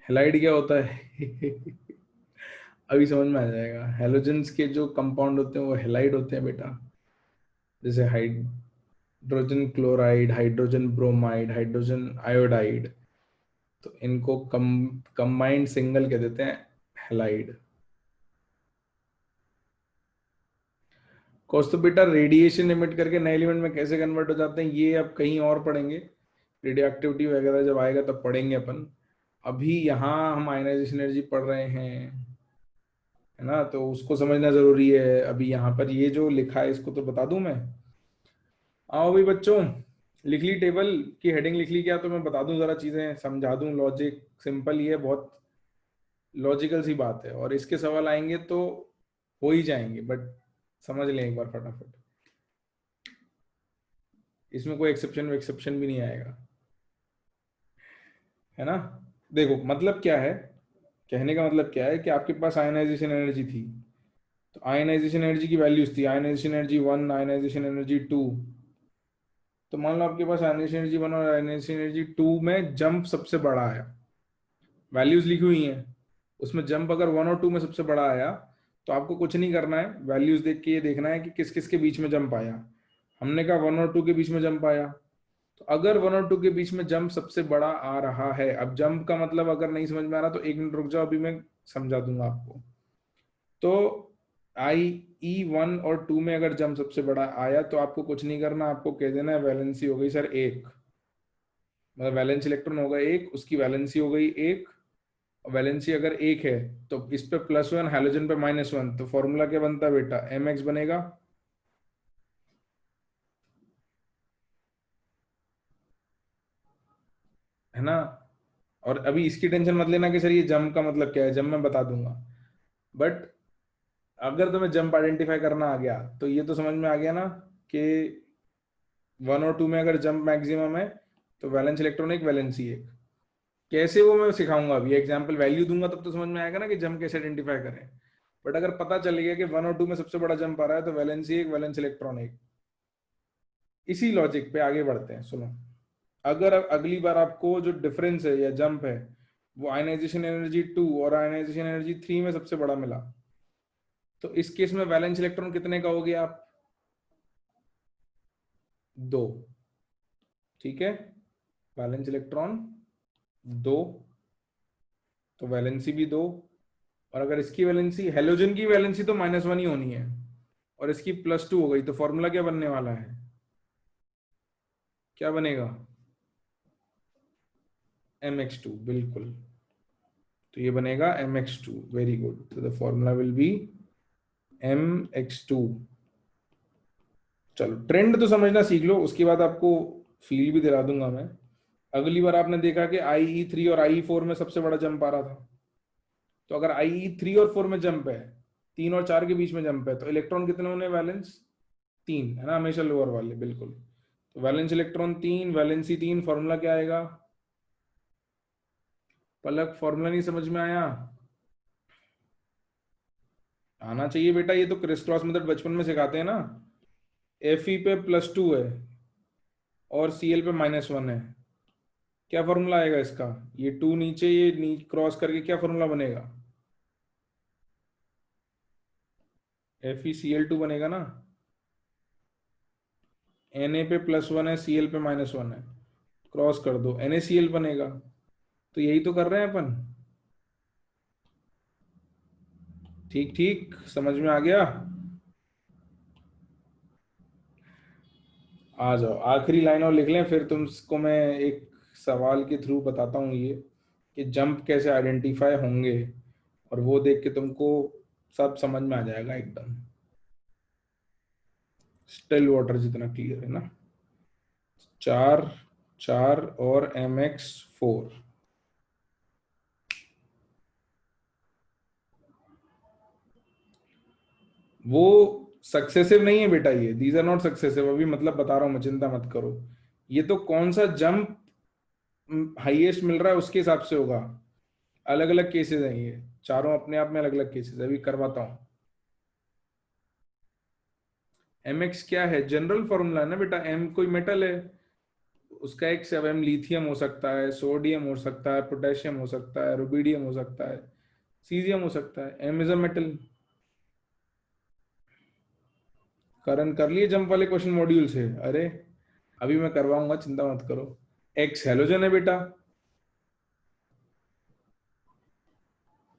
हैलाइड क्या होता है? अभी समझ में आ जाएगा। हेलोजेंस के जो कंपाउंड होते हैं वो हैलाइड होते हैं बेटा। जैसे hydrogen chloride, hydrogen bromide, hydrogen iodide, तो इनको कंबाइंड सिंगल कह देते हैं हैलाइड। कॉस तो बेटा रेडिएशन इमिट करके नए एलिमेंट में कैसे कन्वर्ट हो जाते हैं ये अब कहीं और पढ़ेंगे, रेडियो एक्टिविटी वगैरह जब आएगा तब पढ़ेंगे अपन। अभी यहाँ हम आयनाइजेशन एनर्जी पढ़ रहे हैं, है ना, तो उसको समझना जरूरी है। अभी यहाँ पर ये जो लिखा है इसको तो बता दूं मैं। आओ भाई बच्चों, लिख ली टेबल की हेडिंग, लिख ली क्या? तो मैं बता दूं जरा चीजें, समझा दूं। लॉजिक सिंपल ही है, बहुत लॉजिकल सी बात है, और इसके सवाल आएंगे तो हो ही जाएंगे, बट समझ लें एक बार फटाफट। इसमें कोई एक्सेप्शन भी नहीं आएगा, है ना। देखो मतलब क्या है, कहने का मतलब क्या है कि आपके पास आयनाइजेशन एनर्जी थी, तो आयनाइजेशन एनर्जी की वैल्यूज थी, आयनाइजेशन एनर्जी 1, आयनाइजेशन एनर्जी 2। तो मान लो आपके पास आयनाइजेशन एनर्जी 1 और आयनाइजेशन एनर्जी 2 में जंप सबसे बड़ा आया, वैल्यूज लिखी हुई हैं उसमें, जंप अगर 1 और 2 में सबसे बड़ा आया तो आपको कुछ नहीं करना है, वैल्यूज देख के ये देखना है कि किस किस के बीच में जंप आया। हमने कहा 1 और 2 के बीच में जंप आया, तो अगर 1 और 2 के बीच में जंप सबसे बड़ा आ रहा है, अब जंप का मतलब अगर नहीं समझ में आ रहा तो 1 मिनट रुक जाओ, अभी मैं समझा दूंगा आपको। तो IE1 और 2 में अगर जंप सबसे बड़ा आया तो आपको कुछ नहीं करना, आपको कह देना है वैलेंसी हो गई सर 1, मतलब वैलेंस इलेक्ट्रॉन होगा 1, उसकी वैलेंसी हो गई 1। वैलेंसी अगर 1 है तो इस पे +1, हाइड्रोजन पे -1, तो फॉर्मूला क्या बनता है बेटा? mx बनेगा, है ना। और अभी इसकी टेंशन मत लेना कि सर ये जंप का मतलब क्या है, जंप मैं बता दूंगा, बट अगर तुम्हें जंप आइडेंटिफाई करना आ गया तो ये तो समझ में आ गया ना कि 1 और 2 में अगर जंप मैक्सिमम है तो वैलेंस इलेक्ट्रॉन एक, वैलेंसी एक। कैसे वो मैं सिखाऊंगा, अभी एग्जांपल वैल्यू दूंगा तब तो समझ में आएगा ना कि जंप कैसे आइडेंटिफाई करें। बट अगर पता चल गया कि 1 और 2 में सबसे बड़ा जंप आ रहा है तो वैलेंसी एक, वैलेंस इलेक्ट्रॉन एक। इसी लॉजिक पे आगे बढ़ते हैं, सुनो। अगर अगली बार आपको जो डिफरेंस है या जंप है वो आयनाइजेशन एनर्जी 2 और आयनाइजेशन एनर्जी 3 में सबसे बड़ा मिला, तो इस केस में वैलेंस इलेक्ट्रॉन कितने कहोगे आप? 2। ठीक है, वैलेंस इलेक्ट्रॉन 2, तो वैलेंसी भी 2। और अगर इसकी वैलेंसी, हेलोजन की वैलेंसी तो -1 ही होनी है, और इसकी +2 हो गई, तो फॉर्मूला क्या बनने वाला है? क्या बनेगा? mx2, बिल्कुल। तो ये बनेगा mx2, वेरी गुड। तो the formula will be mx2। चलो ट्रेंड तो समझना सीख लो, उसके बाद आपको फील भी दिला दूंगा मैं। अगली बार आपने देखा कि IE3 और IE4 में सबसे बड़ा जंप आ रहा था, तो अगर IE3 और 4 में जंप है, 3 और 4 के बीच में जंप है, तो इलेक्ट्रॉन कितने होने वैलेंस 3 है ना, हमेशा लोअर वाले, बिल्कुल। तो वैलेंस इलेक्ट्रॉन 3, वैलेंसी 3, फॉर्मूला क्या आएगा पलक? फॉर्मूला नहीं समझ में आया? आना चाहिए बेटा, ये तो क्रिस क्रॉस मेथड बचपन में सिखाते हैं ना। Fe पे +2 है और Cl पे -1 है, क्या फॉर्मूला आएगा इसका? ये 2 नीचे, ये क्रॉस करके क्या फॉर्मूला बनेगा? FeCl2 बनेगा ना। Na पे +1 है, Cl पे -1 है, क्रॉस कर दो NaCl बनेगा। तो यही तो कर रहे हैं अपन। ठीक ठीक, समझ में आ गया? आ जाओ, आखिरी लाइन और लिख लें, फिर तुमको मैं एक सवाल के थ्रू बताता हूँ ये कि जंप कैसे आइडेंटिफाई होंगे, और वो देख के तुमको सब समझ में आ जाएगा एकदम। स्टिल वाटर जितना क्लियर है ना। 4 4 और mx4। वो सक्सेसिव नहीं है बेटा, ये दीज आर नॉट सक्सेसिव, अभी मतलब बता रहा हूं मैं, चिंता मत करो। ये तो कौन सा जंप हाईएस्ट मिल रहा है उसके हिसाब से होगा। अलग अलग केसेस हैं ये चारों, अपने आप में अलग अलग केसेस है, अभी करवाता हूँ। mx क्या है? जनरल फॉर्मूला है ना बेटा, m कोई मेटल है, उसका एक m लिथियम हो सकता है, सोडियम हो सकता है, पोटेशियम हो सकता है, रुबिडियम हो सकता है, सीजियम हो सकता है, m इज अ मेटल। करण कर लिए जंप वाले क्वेश्चन मॉड्यूल से? अरे अभी मैं करवाऊंगा, चिंता मत करो। एक्स हेलोजन है बेटा।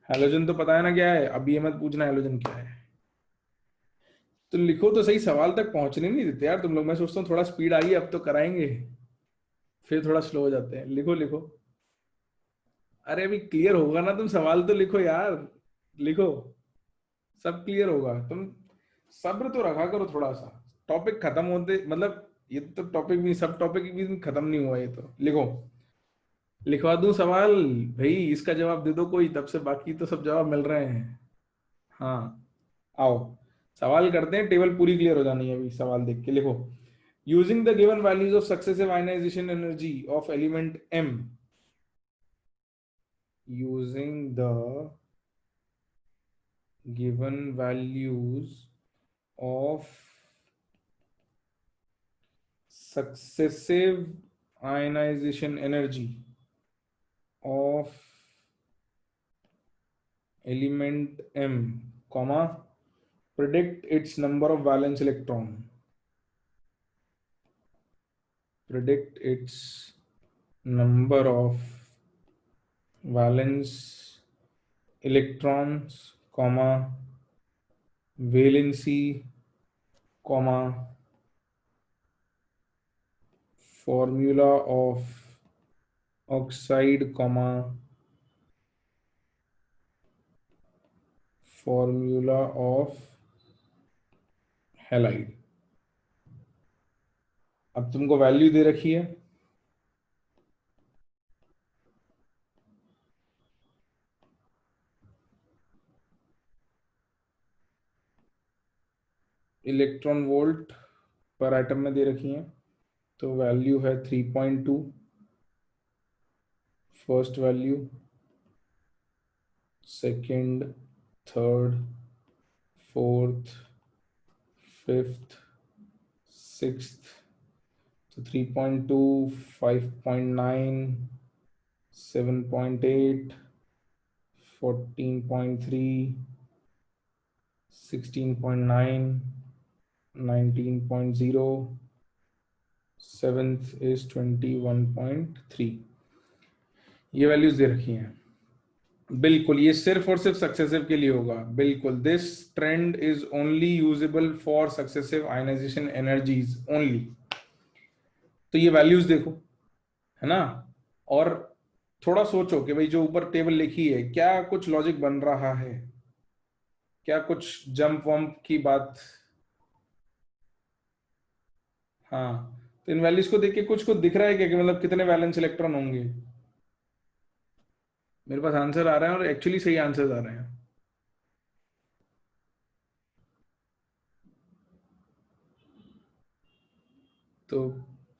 हेलोजन तो पता है ना क्या है, अब ये मत पूछना हेलोजन क्या है। तो लिखो तो सही, सवाल तक पहुंचने नहीं देते यार तुम लोग। मैं सोचता हूँ थोड़ा स्पीड आई है, अब तो कराएंगे, फिर थोड़ा स्लो हो जाते हैं। लिखो लिखो। अरे अभी क्लियर होगा ना, तुम सवाल तो लिखो यार, लिखो, सब क्लियर होगा। तुम सब्र तो रखा करो थोड़ा सा, टॉपिक खत्म होते मतलब, ये तो टॉपिक भी, सब टॉपिक भी खत्म नहीं हुआ, ये तो लिखो। लिखवा दूं सवाल? भाई इसका जवाब दे दो कोई, तब से बाकी तो सब जवाब मिल रहे हैं। हाँ, आओ सवाल करते हैं, टेबल पूरी क्लियर हो जानी है अभी, सवाल देख के लिखो। Using the given values of successive ionization energy of element m, using the given values of successive ionization energy of element m, comma, predict its number of valence electron, predict its number of valence electrons, comma, valency, comma, formula of oxide, comma, formula of halide. अब तुमको value दे रखी है, electron volt पर atom में दे रखी है। तो value है 3.2 first value, second, third, fourth, fifth, sixth. तो 3.2, 5.9, 7.8, 14.3, 16.9, 19.0, सेवेंथ इज 21.3। ये वैल्यूज दे रखी हैं। बिल्कुल, ये सिर्फ और सिर्फ सक्सेसिव के लिए होगा, बिल्कुल। This trend is only usable for successive ionization energies only. तो ये वैल्यूज देखो, है ना, और थोड़ा सोचो कि भाई जो ऊपर टेबल लिखी है क्या कुछ लॉजिक बन रहा है, क्या कुछ जंप वंप की बात। हाँ, तो इन वैल्यूज को देख के कुछ कुछ दिख रहा है क्या, कि मतलब कितने वैलेंस इलेक्ट्रॉन होंगे? मेरे पास आंसर आ रहा है, और एक्चुअली सही आंसर आ रहे हैं। तो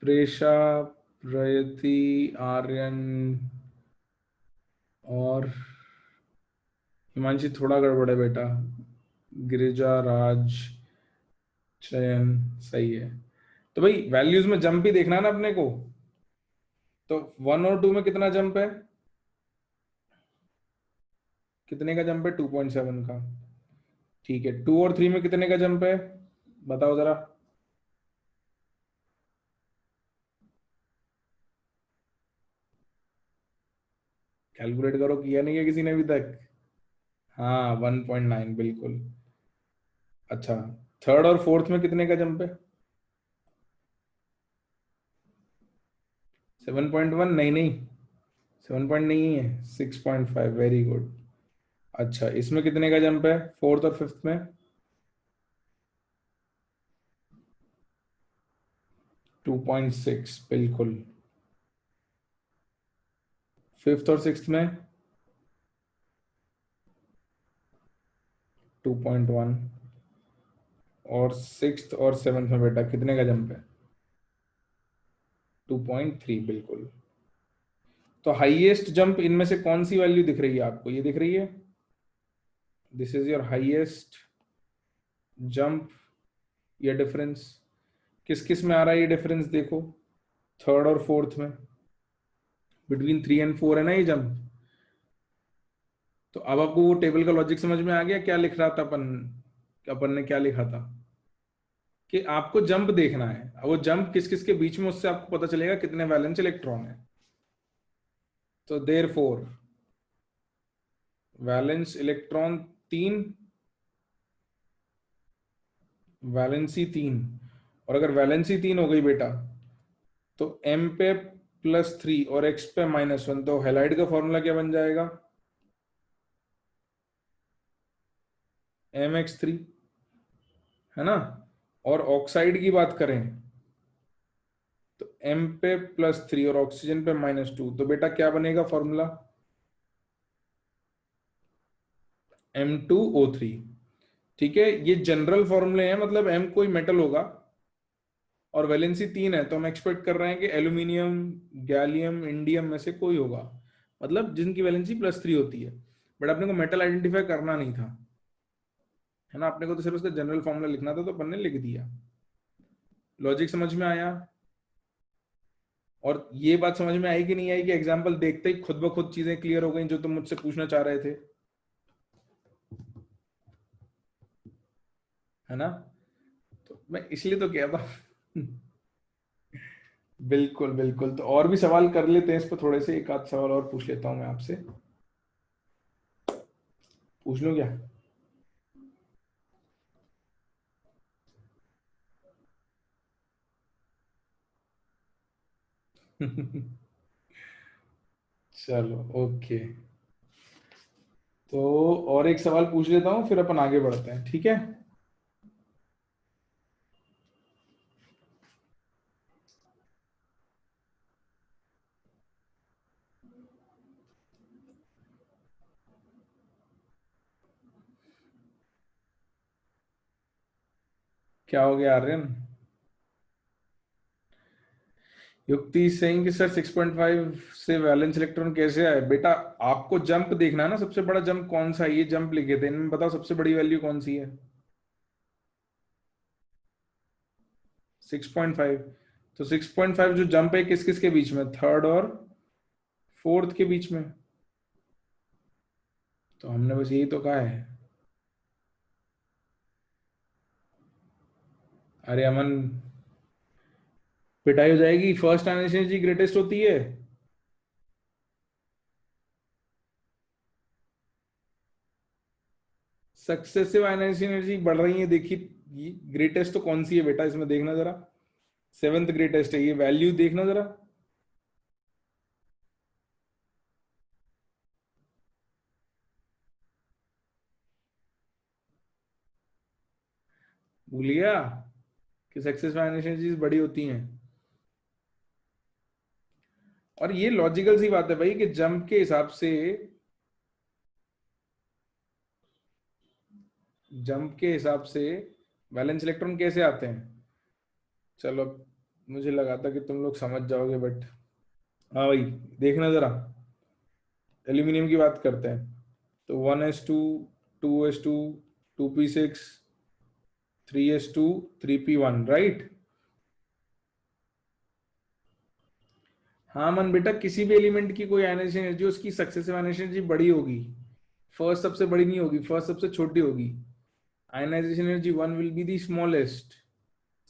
प्रेषा, प्रयति, आर्यन और हिमांशी थोड़ा गड़बड़ है बेटा। गिरिजा, राज, चयन सही है। तो भाई वैल्यूज में जंप ही देखना है ना अपने को। तो 1 और 2 में कितना जंप है? कितने का जंप है? 2.7 का। ठीक है, 2 और 3 में कितने का जंप है? बताओ जरा। कैलकुलेट करो, किया नहीं है किसी ने अभी तक? हाँ, 1.9 बिल्कुल। अच्छा, 3rd और 4th में कितने का जंप है? 7.1? नहीं नहीं, 7 पॉइंट नहीं है, 6.5। Very good. अच्छा, इसमें कितने का जंप है 4th और 5th में? 2.6 बिल्कुल। 5th और 6th में? 2.1। और 6th और 7th में बेटा कितने का जंप है? 2.3 बिल्कुल। तो हाईएस्ट जंप इनमें से कौन सी वैल्यू दिख रही है आपको? ये दिख रही है, this is your highest jump. ये डिफरेंस किस किस में आ रहा है? ये डिफरेंस देखो, 3rd और 4th में, बिटवीन 3 and 4 है ना ये जंप। तो अब आपको वो टेबल का लॉजिक समझ में आ गया? क्या लिख रहा था अपन, अपन ने क्या लिखा था कि आपको जंप देखना है। अब वो जंप किस किस के बीच में, उससे आपको पता चलेगा कितने वैलेंस इलेक्ट्रॉन है। तो there four valence electron 3, valency 3। और अगर वैलेंसी 3 हो गई बेटा, तो m पे +3 और x पे -1, तो हैलाइड का फॉर्मूला क्या बन जाएगा? mx3, है ना। और ऑक्साइड की बात करें तो m पे +3 और ऑक्सीजन पे -2, तो बेटा क्या बनेगा फॉर्मूला? M2O3। ठीक है, ये जनरल फॉर्मूले हैं, मतलब m कोई मेटल होगा और वैलेंसी 3 है, तो हम एक्सपेक्ट कर रहे हैं कि एल्यूमिनियम, गैलियम, इंडियम में से कोई होगा, मतलब जिनकी वैलेंसी +3 होती है। बट अपने को मेटल आइडेंटिफाई करना नहीं था, है ना। अपने को तो सिर्फ उसका जनरल फॉर्मूला लिखना था, तो अपन ने लिख दिया। लॉजिक समझ में आया? और ये बात समझ में आई कि नहीं आई कि एग्जाम्पल देखते ही खुद ब खुद चीजें क्लियर हो गई जो तुम मुझसे पूछना चाह रहे थे, है ना। तो मैं इसलिए तो कहता हूँ बिल्कुल बिल्कुल। तो और भी सवाल कर लेते हैं इस पर, थोड़े से एक आध सवाल और पूछ लेता हूँ मैं आपसे। पूछ लूँ क्या? चलो ओके। तो और एक सवाल पूछ लेता हूँ, फिर अपन आगे बढ़ते हैं, ठीक है। क्या हो गया आर्यन? युक्ति सेइंग कि सर 6.5 से वैलेंस इलेक्ट्रॉन कैसे आए? बेटा आपको जंप देखना है ना, सबसे बड़ा जंप कौन सा है, ये जंप लिखे थे इनमें, बताओ सबसे बड़ी वैल्यू कौन सी है? 6.5। तो 6.5 जो जंप है किस किस के बीच में? 3rd और 4th के बीच में। तो हमने बस यही तो कहा है। अरे अमन, पिटाई हो जाएगी। फर्स्ट एनर्जी ग्रेटेस्ट होती है। सक्सेसिव एनर्जी बढ़ रही है, देखिए ग्रेटेस्ट तो कौन सी है बेटा, इसमें देखना जरा। 7th ग्रेटेस्ट है, ये वैल्यू देखना जरा। भूल गया कि सक्सेसिव एनर्जी बड़ी होती हैं। और ये लॉजिकल सी बात है भाई कि जंप के हिसाब से, जंप के हिसाब से वैलेंस इलेक्ट्रॉन कैसे आते हैं? चलो मुझे लगा था कि तुम लोग समझ जाओगे, बट हाँ भाई, देखना जरा, एल्यूमिनियम की बात करते हैं। तो 1s2, 2s2, 2p6, 3s2, 3p1, right. हाँ मन बेटा, किसी भी एलिमेंट की कोई आयनाइजेशन एनर्जी, उसकी सक्सेसिव आयनाइजेशन एनर्जी बड़ी होगी। फर्स्ट सबसे बड़ी नहीं होगी, फर्स्ट सबसे छोटी होगी। Ionization energy one will be the smallest,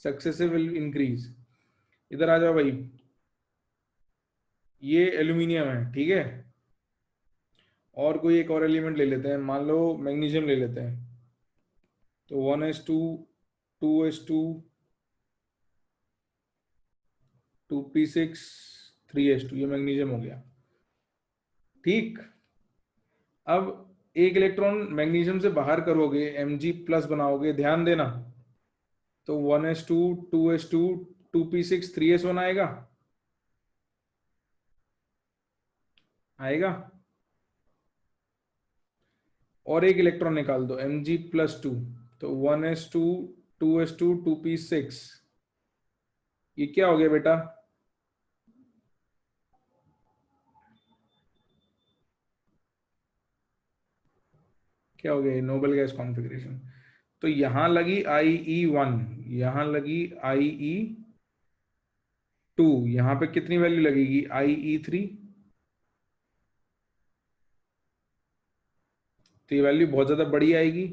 successive will increase. इधर आ जाओ भाई, ये एल्यूमिनियम है, ठीक है। और कोई एक और एलिमेंट ले लेते हैं, मान लो मैग्नीशियम ले लेते हैं। तो 1s2, 2s2, 2p6, 3s2, ये मैग्नीशियम हो गया, ठीक। अब एक इलेक्ट्रॉन मैग्नीशियम से बाहर करोगे, Mg+ बनाओगे, ध्यान देना। तो 1s2, 2s2, 2p6, 3s1 आएगा, आएगा। और एक इलेक्ट्रॉन निकाल दो, Mg+2। तो 1s2, 2s2, 2p6, ये क्या हो गया बेटा? क्या हो गया? Nobel gas configuration. तो यहां लगी IE1, यहां लगी IE2, यहां पे कितनी वैल्यू लगेगी? IE3। तो ये वैल्यू बहुत ज्यादा बड़ी आएगी,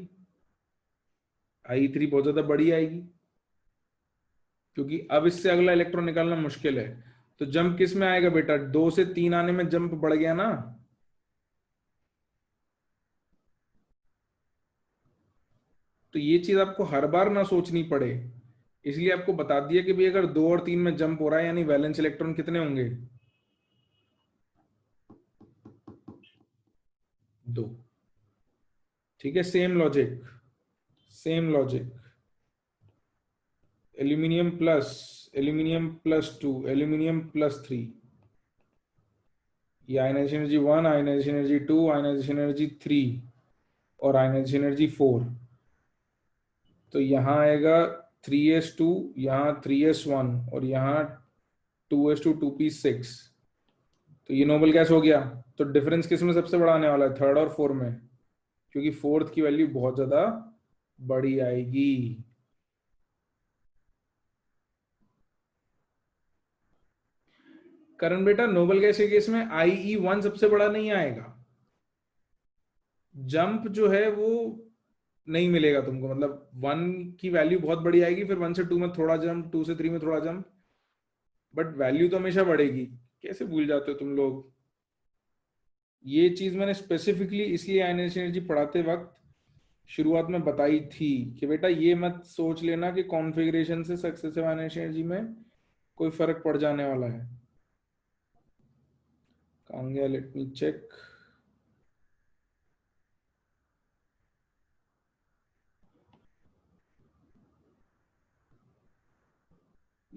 IE3 बहुत ज्यादा बड़ी आएगी, क्योंकि अब इससे अगला इलेक्ट्रॉन निकालना मुश्किल है। तो जंप किस में आएगा बेटा? 2 से 3 आने में जंप बढ़ गया ना। तो ये चीज आपको हर बार ना सोचनी पड़े, इसलिए आपको बता दिया कि भाई अगर 2 और 3 में जंप हो रहा है, यानी वैलेंस इलेक्ट्रॉन कितने होंगे? 2। ठीक है, same logic, same logic. Aluminium plus, एल्यूमिनियम+2, एल्यूमिनियम+3, ये ionisation energy 1, ionisation energy 2, ionisation energy 3 और आयनाइजेशन एनर्जी 4। तो यहाँ आएगा 3s2, यहाँ 3s1 और यहाँ 2s2, 2p6। तो ये नोबल गैस हो गया। तो डिफरेंस किस में सबसे बड़ा आने वाला है? थर्ड और फोर्थ में, क्योंकि फोर्थ की वैल्यू बहुत ज्यादा बड़ी आएगी। करण बेटा, नोबल गैस के केस में IE1 सबसे बड़ा नहीं आएगा, जंप जो है वो नहीं मिलेगा तुमको, मतलब 1 की वैल्यू बहुत बड़ी आएगी, फिर 1 से 2 में थोड़ा जंप, 2 से 3 में थोड़ा जंप, बट वैल्यू तो हमेशा बढ़ेगी। कैसे भूल जाते हो तुम लोग? ये चीज मैंने स्पेसिफिकली इसलिए आयनाइजेशन एनर्जी पढ़ाते वक्त शुरुआत में बताई थी कि बेटा ये मत सोच लेना कि कॉन्फ़िगरेशन से सक्सेसिव आयनाइजेशन एनर्जी में कोई फर्क पड़ जाने वाला है। कहाँ गया? Let me check.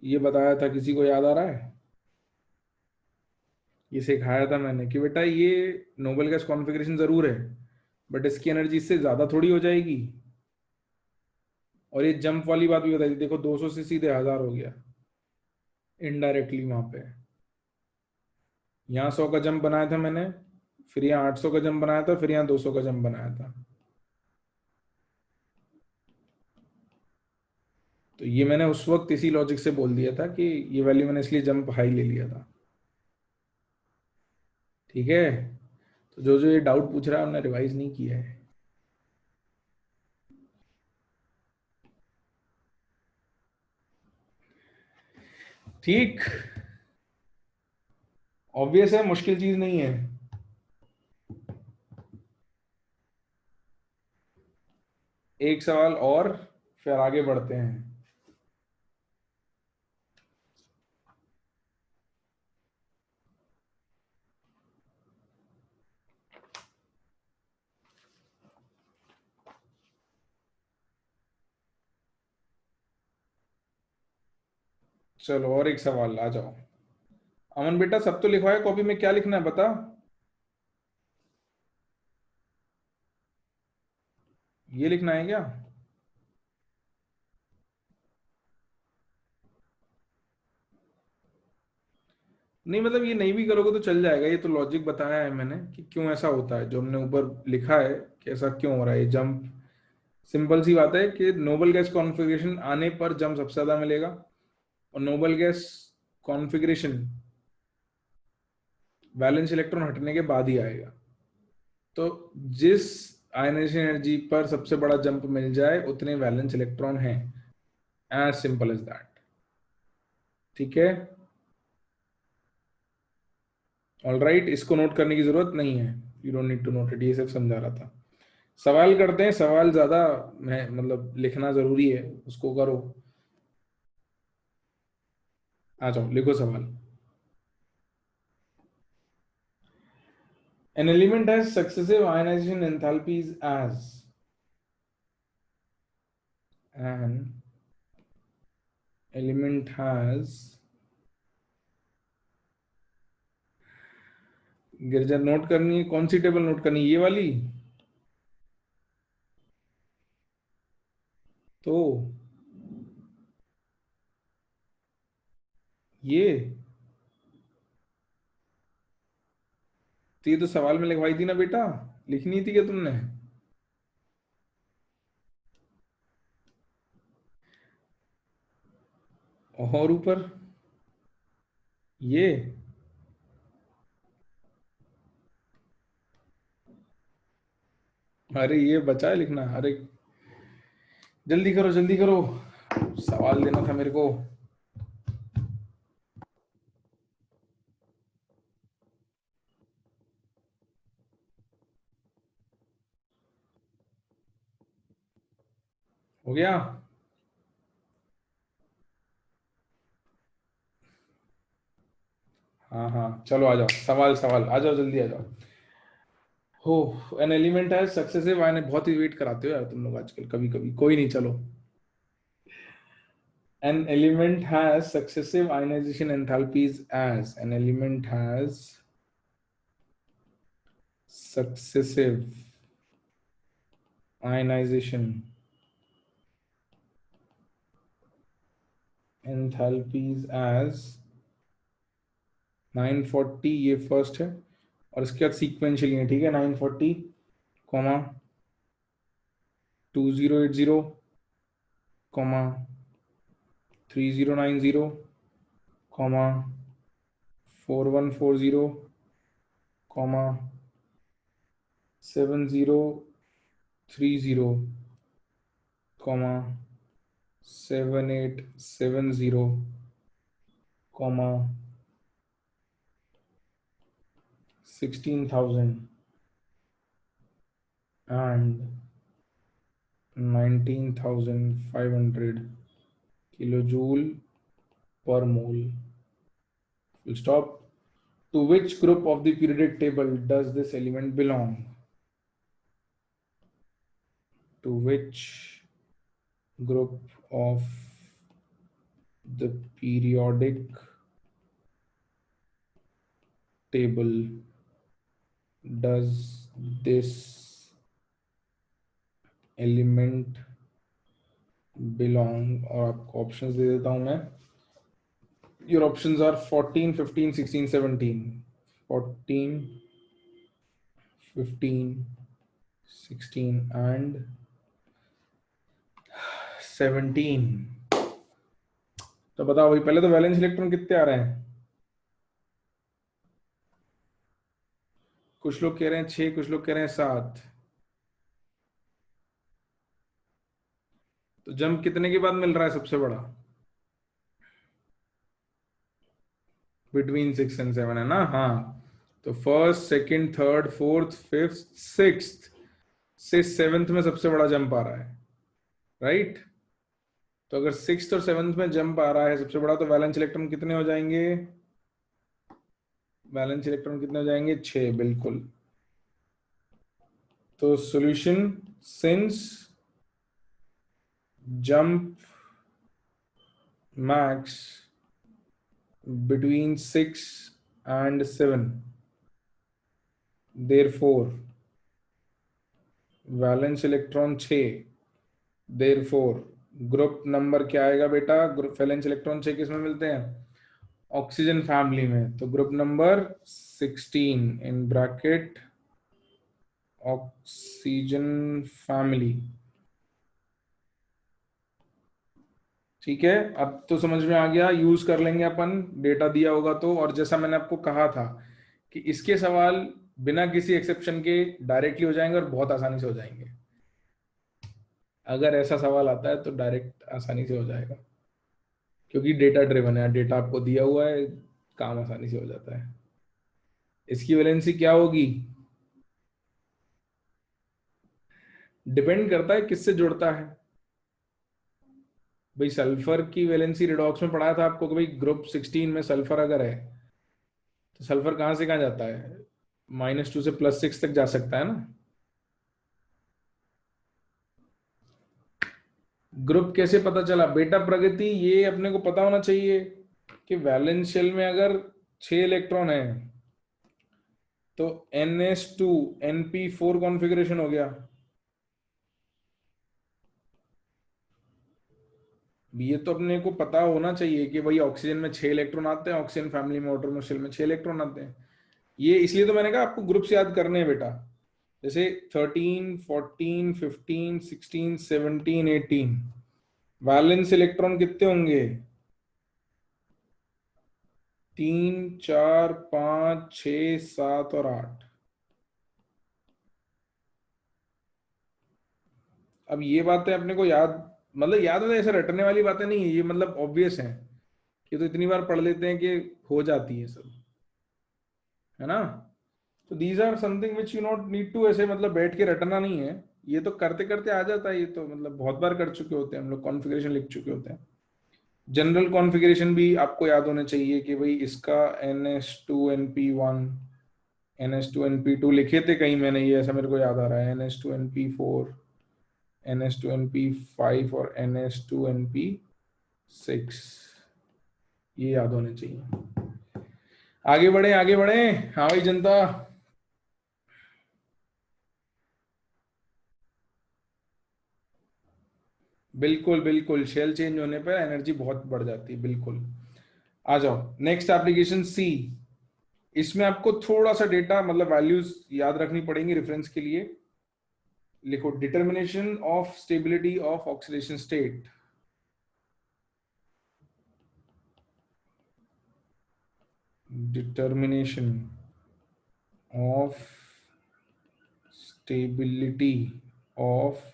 ये बताया था, किसी को याद आ रहा है? ये सिखाया था मैंने कि बेटा ये नोबल गैस कॉन्फ़िगरेशन जरूर है, बट इसकी एनर्जी इससे ज्यादा थोड़ी हो जाएगी। और ये जंप वाली बात भी बताई थी, देखो 200 से सीधे 1000 हो गया इनडायरेक्टली वहां पे। यहाँ 100 का जंप बनाया था मैंने, फिर यहाँ 800 का जंप बनाया था, फिर यहाँ 200 का जंप बनाया था। तो ये मैंने उस वक्त इसी लॉजिक से बोल दिया था कि ये वैल्यू मैंने इसलिए जंप हाई ले लिया था, ठीक है। तो जो जो ये डाउट पूछ रहा है उन्होंने रिवाइज नहीं किया है, ठीक। ऑब्वियस है, मुश्किल चीज नहीं है। एक सवाल और, फिर आगे बढ़ते हैं। चलो और एक सवाल, आ जाओ। अमन बेटा, सब तो लिखवाया, कॉपी में क्या लिखना है बता? ये लिखना है क्या? नहीं मतलब ये नहीं भी करोगे तो चल जाएगा, ये तो लॉजिक बताया है मैंने कि क्यों ऐसा होता है, जो हमने ऊपर लिखा है कि ऐसा क्यों हो रहा है ये जंप। सिंपल सी बात है कि नोबल गैस कॉन्फ़िगरेशन आने पर जंप सबसे ज्यादा मिलेगा, और noble gas configuration valence electron हटने के बाद ही आएगा। तो जिस आयनाइजेशन एनर्जी पर सबसे बड़ा जंप मिल जाए उतने वैलेंस इलेक्ट्रॉन हैं, एज सिंपल एज दैट। ठीक है, ऑल राइट, इसको नोट करने की जरूरत नहीं है, you don't need to note it, ये सब समझा रहा था। सवाल करते हैं, सवाल ज्यादा मतलब लिखना जरूरी है, उसको करो। आ जाओ लिखो सवाल। An element has successive ionization enthalpies as an element has, गिरजा नोट करनी है, कौन सी टेबल नोट करनी है, ये वाली। तो ये तो ये तो सवाल में लिखवाई थी ना बेटा, लिखनी थी क्या तुमने? और ऊपर ये, अरे ये बचा है लिखना, अरे जल्दी करो जल्दी करो, सवाल देना था मेरे को। हो गया? हाँ हाँ चलो आ जाओ, सवाल सवाल आ जाओ, जल्दी आ जाओ। हो, एन एलिमेंट है सक्सेसिव आयन, बहुत ही वेट कराते हो यार तुम लोग आजकल, कभी कभी कोई नहीं, चलो। An element has successive ionization enthalpies as an element has successive ionization enthalpies as 940, ये फर्स्ट है, और इसके बाद सीक्वेंशियली है, ठीक है, 940 comma 2080 comma 3090 comma 4140 comma 7030 comma 7870 comma 16,000 and 19,500 kilojoule per mole. Full stop. To which group of the periodic table does this element belong? To which group of the periodic table does this element belong? और आपको options दे देता हूं मैं। Your options are 14, 15, 16, 17. 14, 15, 16 and 17। तो बताओ भाई, पहले तो वैलेंस इलेक्ट्रॉन कितने आ रहे हैं? कुछ लोग कह रहे हैं 6, कुछ लोग कह रहे हैं 7। तो जंप कितने के बाद मिल रहा है सबसे बड़ा? बिटवीन 6 एंड 7 है ना, हाँ। तो first, second, third, fourth, fifth, sixth से सेवेंथ में सबसे बड़ा जंप आ रहा है, राइट? तो अगर सिक्स्थ और सेवेंथ में जंप आ रहा है सबसे बड़ा, तो वैलेंस इलेक्ट्रॉन कितने हो जाएंगे? वैलेंस इलेक्ट्रॉन कितने हो जाएंगे? 6, बिल्कुल। तो solution, since jump max between 6 and 7, therefore valence electron 6, therefore group number क्या आएगा बेटा? ग्रुप वैलेंस इलेक्ट्रॉन 6 किस में मिलते हैं? ऑक्सीजन फैमिली में, तो group number 16 in bracket oxygen family. ठीक है, अब तो समझ में आ गया, यूज कर लेंगे अपन, डेटा दिया होगा तो। और जैसा मैंने आपको कहा था कि इसके सवाल बिना किसी एक्सेप्शन के डायरेक्टली हो जाएंगे और बहुत आसानी से हो जाएंगे। अगर ऐसा सवाल आता है तो डायरेक्ट आसानी से हो जाएगा, क्योंकि डेटा ड्रिवन है, डेटा आपको दिया हुआ है, काम आसानी से हो जाता है। इसकी वैलेंसी क्या होगी, डिपेंड करता है किससे जुड़ता है। भाई सल्फर की वैलेंसी रिडॉक्स में पढ़ाया था आपको कि भाई ग्रुप 16 में सल्फर अगर है तो सल्फर कहां से कहां जाता है, -2 से +6 तक जा सकता है ना। ग्रुप कैसे पता चला बेटा प्रगति, ये अपने को पता होना चाहिए कि वैलेंस शेल में अगर 6 इलेक्ट्रॉन है तो NS2 NP4 कॉन्फ़िगरेशन हो गया। ये तो अपने को पता होना चाहिए कि भाई ऑक्सीजन में 6 इलेक्ट्रॉन आते हैं, ऑक्सीजन फैमिली में वाटर शेल में 6 इलेक्ट्रॉन आते हैं। ये इसलिए तो मैंने कहा आपको ग्रुप्स याद करने हैं बेटा, जैसे 13 14 15 16 17 18 वैलेंस इलेक्ट्रॉन कितने होंगे, 3 4 5 6 7 और 8। अब ये बातें अपने को याद, मतलब याद में ऐसे रटने वाली बातें नहीं है, ये मतलब ऑब्वियस है, ये तो इतनी बार पढ़ लेते हैं कि हो जाती है सब, है ना। तो these are something which you not need to ऐसे मतलब बैठ के रटना नहीं है, ये तो करते करते आ जाता है, ये तो मतलब बहुत बार कर चुके होते हैं हम लोग, कॉन्फ़िगरेशन लिख चुके होते हैं। जनरल कॉन्फ़िगरेशन भी आपको याद होने चाहिए कि भाई इसका NH2NP1 NH2NP2 लिखे थे कहीं मैंने, ये ऐसा मेरे को याद आ रहा है, NH2NP4 NH2NP5 और NH2NP6, ये याद होने चाहिए। आगे बढ़े आगे बढ़े, हाँ भाई जनता। बिल्कुल बिल्कुल, शेल चेंज होने पर एनर्जी बहुत बढ़ जाती है, बिल्कुल। आ जाओ नेक्स्ट एप्लीकेशन सी। इसमें आपको थोड़ा सा डेटा मतलब वैल्यूज याद रखनी पड़ेंगी रेफरेंस के लिए। लिखो determination of stability of oxidation state. Determination of stability of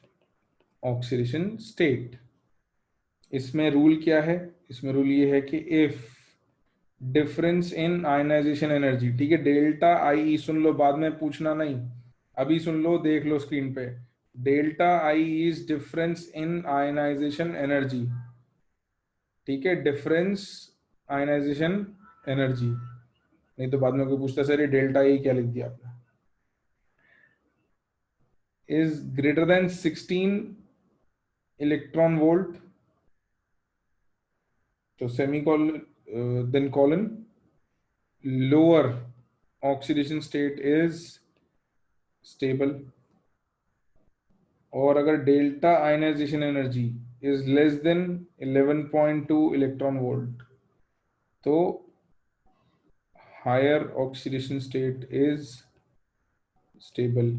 oxidation state. इसमें रूल क्या है, इसमें रूल ये है कि if difference in ionization energy, ठीक है, डेल्टा आई सुन लो, बाद में पूछना नहीं, अभी सुन लो, देख लो स्क्रीन पे, delta I is difference in ionization energy, ठीक है, डिफरेंस आयनाइजेशन एनर्जी। नहीं तो बाद में कोई पूछता सर ये डेल्टा आई क्या लिख दिया आपने, is greater than 16 electron volt, तो semicolon then colon lower oxidation state is stable, और अगर delta ionisation energy is less than 11.2 electron volt तो higher oxidation state is stable.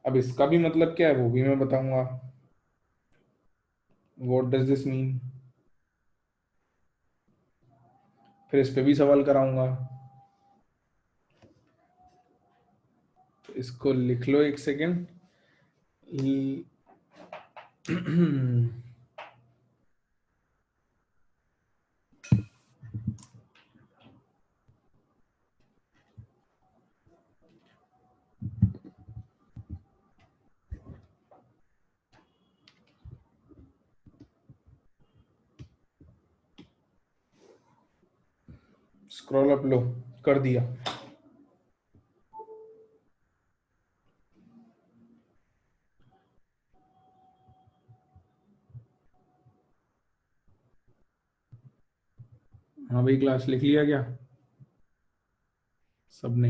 अब इसका भी मतलब क्या है वो भी मैं बताऊंगा, व्हाट डज दिस मीन, फिर इस पे भी सवाल कराऊंगा, तो इसको लिख लो एक सेकेंड। स्क्रॉल अप लो, कर दिया। हाँ भाई क्लास लिख लिया क्या सबने।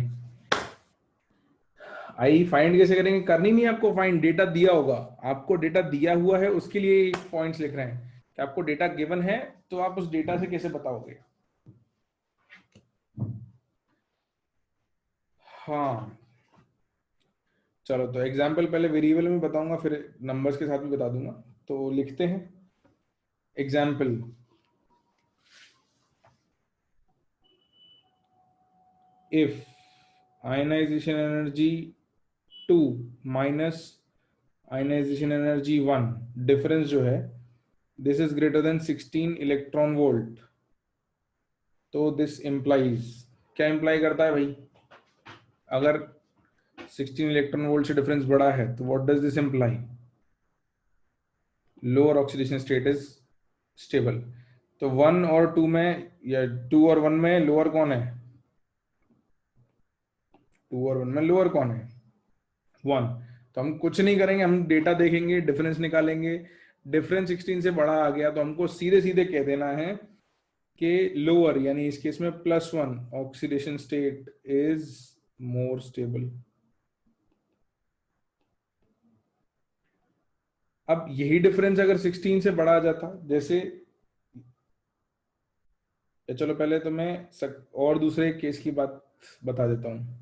आई फाइंड कैसे करेंगे, करनी नहीं आपको फाइंड, डेटा दिया होगा, आपको डेटा दिया हुआ है उसके लिए पॉइंट्स लिख रहे हैं कि आपको डेटा गिवन है तो आप उस डेटा से कैसे बताओगे। हाँ चलो, तो एग्जाम्पल पहले वेरिएबल में बताऊंगा, फिर नंबर्स के साथ भी बता दूंगा। तो लिखते हैं example. If ionization energy 2 minus ionization energy 1, difference जो है this is greater than 16 electron volt, तो दिस इंप्लाइज, क्या इंप्लाई करता है भाई? अगर 16 इलेक्ट्रॉन वोल्ट से डिफरेंस बड़ा है तो what does this imply? Lower oxidation state is stable. तो 1 और 2 में, या 2 और 1 में लोअर कौन है? 2 और 1 में लोअर कौन है? 1। तो हम कुछ नहीं करेंगे, हम डेटा देखेंगे, डिफरेंस निकालेंगे। डिफरेंस 16 से बड़ा आ गया तो हमको सीधे सीधे कह देना है कि लोअर, यानी इस केस में +1 oxidation state is more stable. अब यही डिफरेंस अगर 16 से बड़ा आ जाता, जैसे, चलो पहले तो मैं और दूसरे केस की बात बता देता हूँ।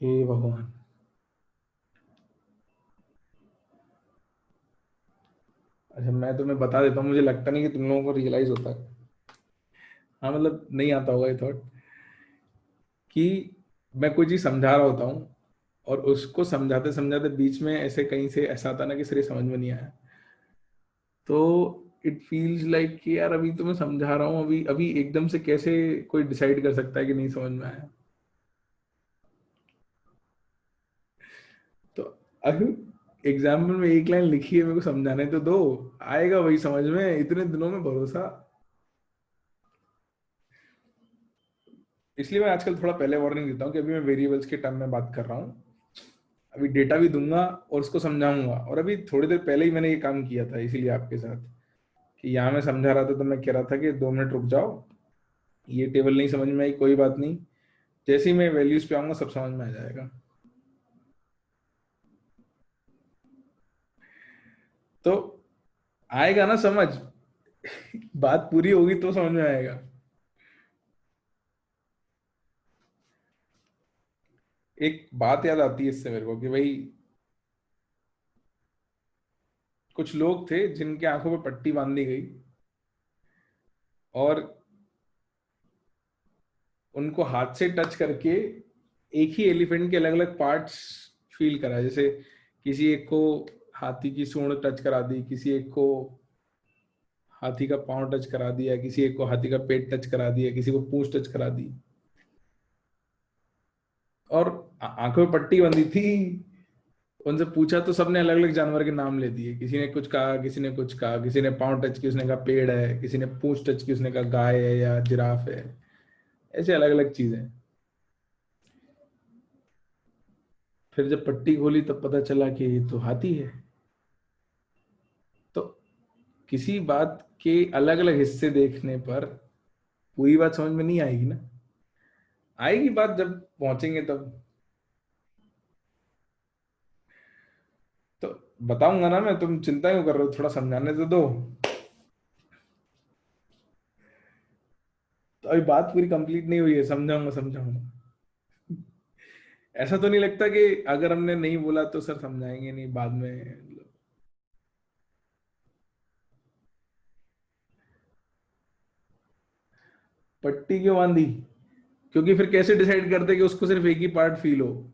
हे भगवान, अच्छा मैं तुम्हें बता देता हूँ, मुझे लगता नहीं कि तुम लोगों को रियलाइज होता है। हाँ मतलब नहीं आता होगा ये थॉट, कि मैं कोई चीज समझा रहा होता हूँ और उसको समझाते समझाते बीच में ऐसे कहीं से ऐसा आता ना कि सर ये समझ में नहीं आया, तो इट फील्स लाइक कि यार अभी तो मैं समझा रहा हूँ, अभी अभी एकदम से कैसे कोई डिसाइड कर सकता है कि नहीं समझ में आया? तो अभी एग्जाम्पल में एक लाइन लिखी है, मेरे को समझाने तो दो, आएगा वही समझ में, इतने दिनों में भरोसा। इसलिए मैं आजकल थोड़ा पहले वार्निंग देता हूँ कि अभी मैं वेरिएबल्स के टर्म में बात कर रहा हूँ, अभी डेटा भी दूंगा और उसको समझाऊंगा। और अभी थोड़ी देर पहले ही मैंने ये काम किया था, इसीलिए आपके साथ, कि यहाँ मैं समझा रहा था तो मैं कह रहा था कि 2 मिनट रुक जाओ, ये टेबल नहीं समझ में आई, कोई बात नहीं, जैसे ही मैं वैल्यूज पे आऊंगा सब समझ में आ जाएगा। तो आएगा ना समझ, बात पूरी होगी तो समझ में आएगा। एक बात याद आती है इससे मेरे को, कि भाई कुछ लोग थे जिनके आंखों पे पट्टी बांध दी गई और उनको हाथ से टच करके एक ही एलिफेंट के अलग अलग पार्ट्स फील करा, जैसे किसी एक को हाथी की सूंड टच करा दी, किसी एक को हाथी का पांव टच करा दिया, किसी एक को हाथी का पेट टच करा दिया, किसी को पूंछ टच करा दी, और आंखों में पट्टी बंधी थी। उनसे पूछा तो सबने अलग अलग जानवर के नाम ले दिए, किसी ने कुछ कहा, किसी ने कुछ कहा, किसी ने पांव टच की उसने कहा पेड़ है, किसी ने पूंछ टच की उसने कहा गाय है या जिराफ है, ऐसे अलग अलग चीजें। फिर जब पट्टी खोली तब पता चला कि ये तो हाथी है। तो किसी बात के अलग अलग हिस्से देखने पर पूरी बात समझ में नहीं आएगी ना, आएगी बात जब पहुंचेंगे तब। तो बताऊंगा ना मैं, तुम चिंता क्यों कर रहे हो, थोड़ा समझाने तो दो। तो अभी बात पूरी कंप्लीट नहीं हुई है, समझाऊंगा समझाऊंगा। ऐसा तो नहीं लगता कि अगर हमने नहीं बोला तो सर समझाएंगे नहीं बाद में? पट्टी क्यों बांधी? क्योंकि फिर कैसे डिसाइड करते कि उसको सिर्फ एक ही पार्ट फील हो?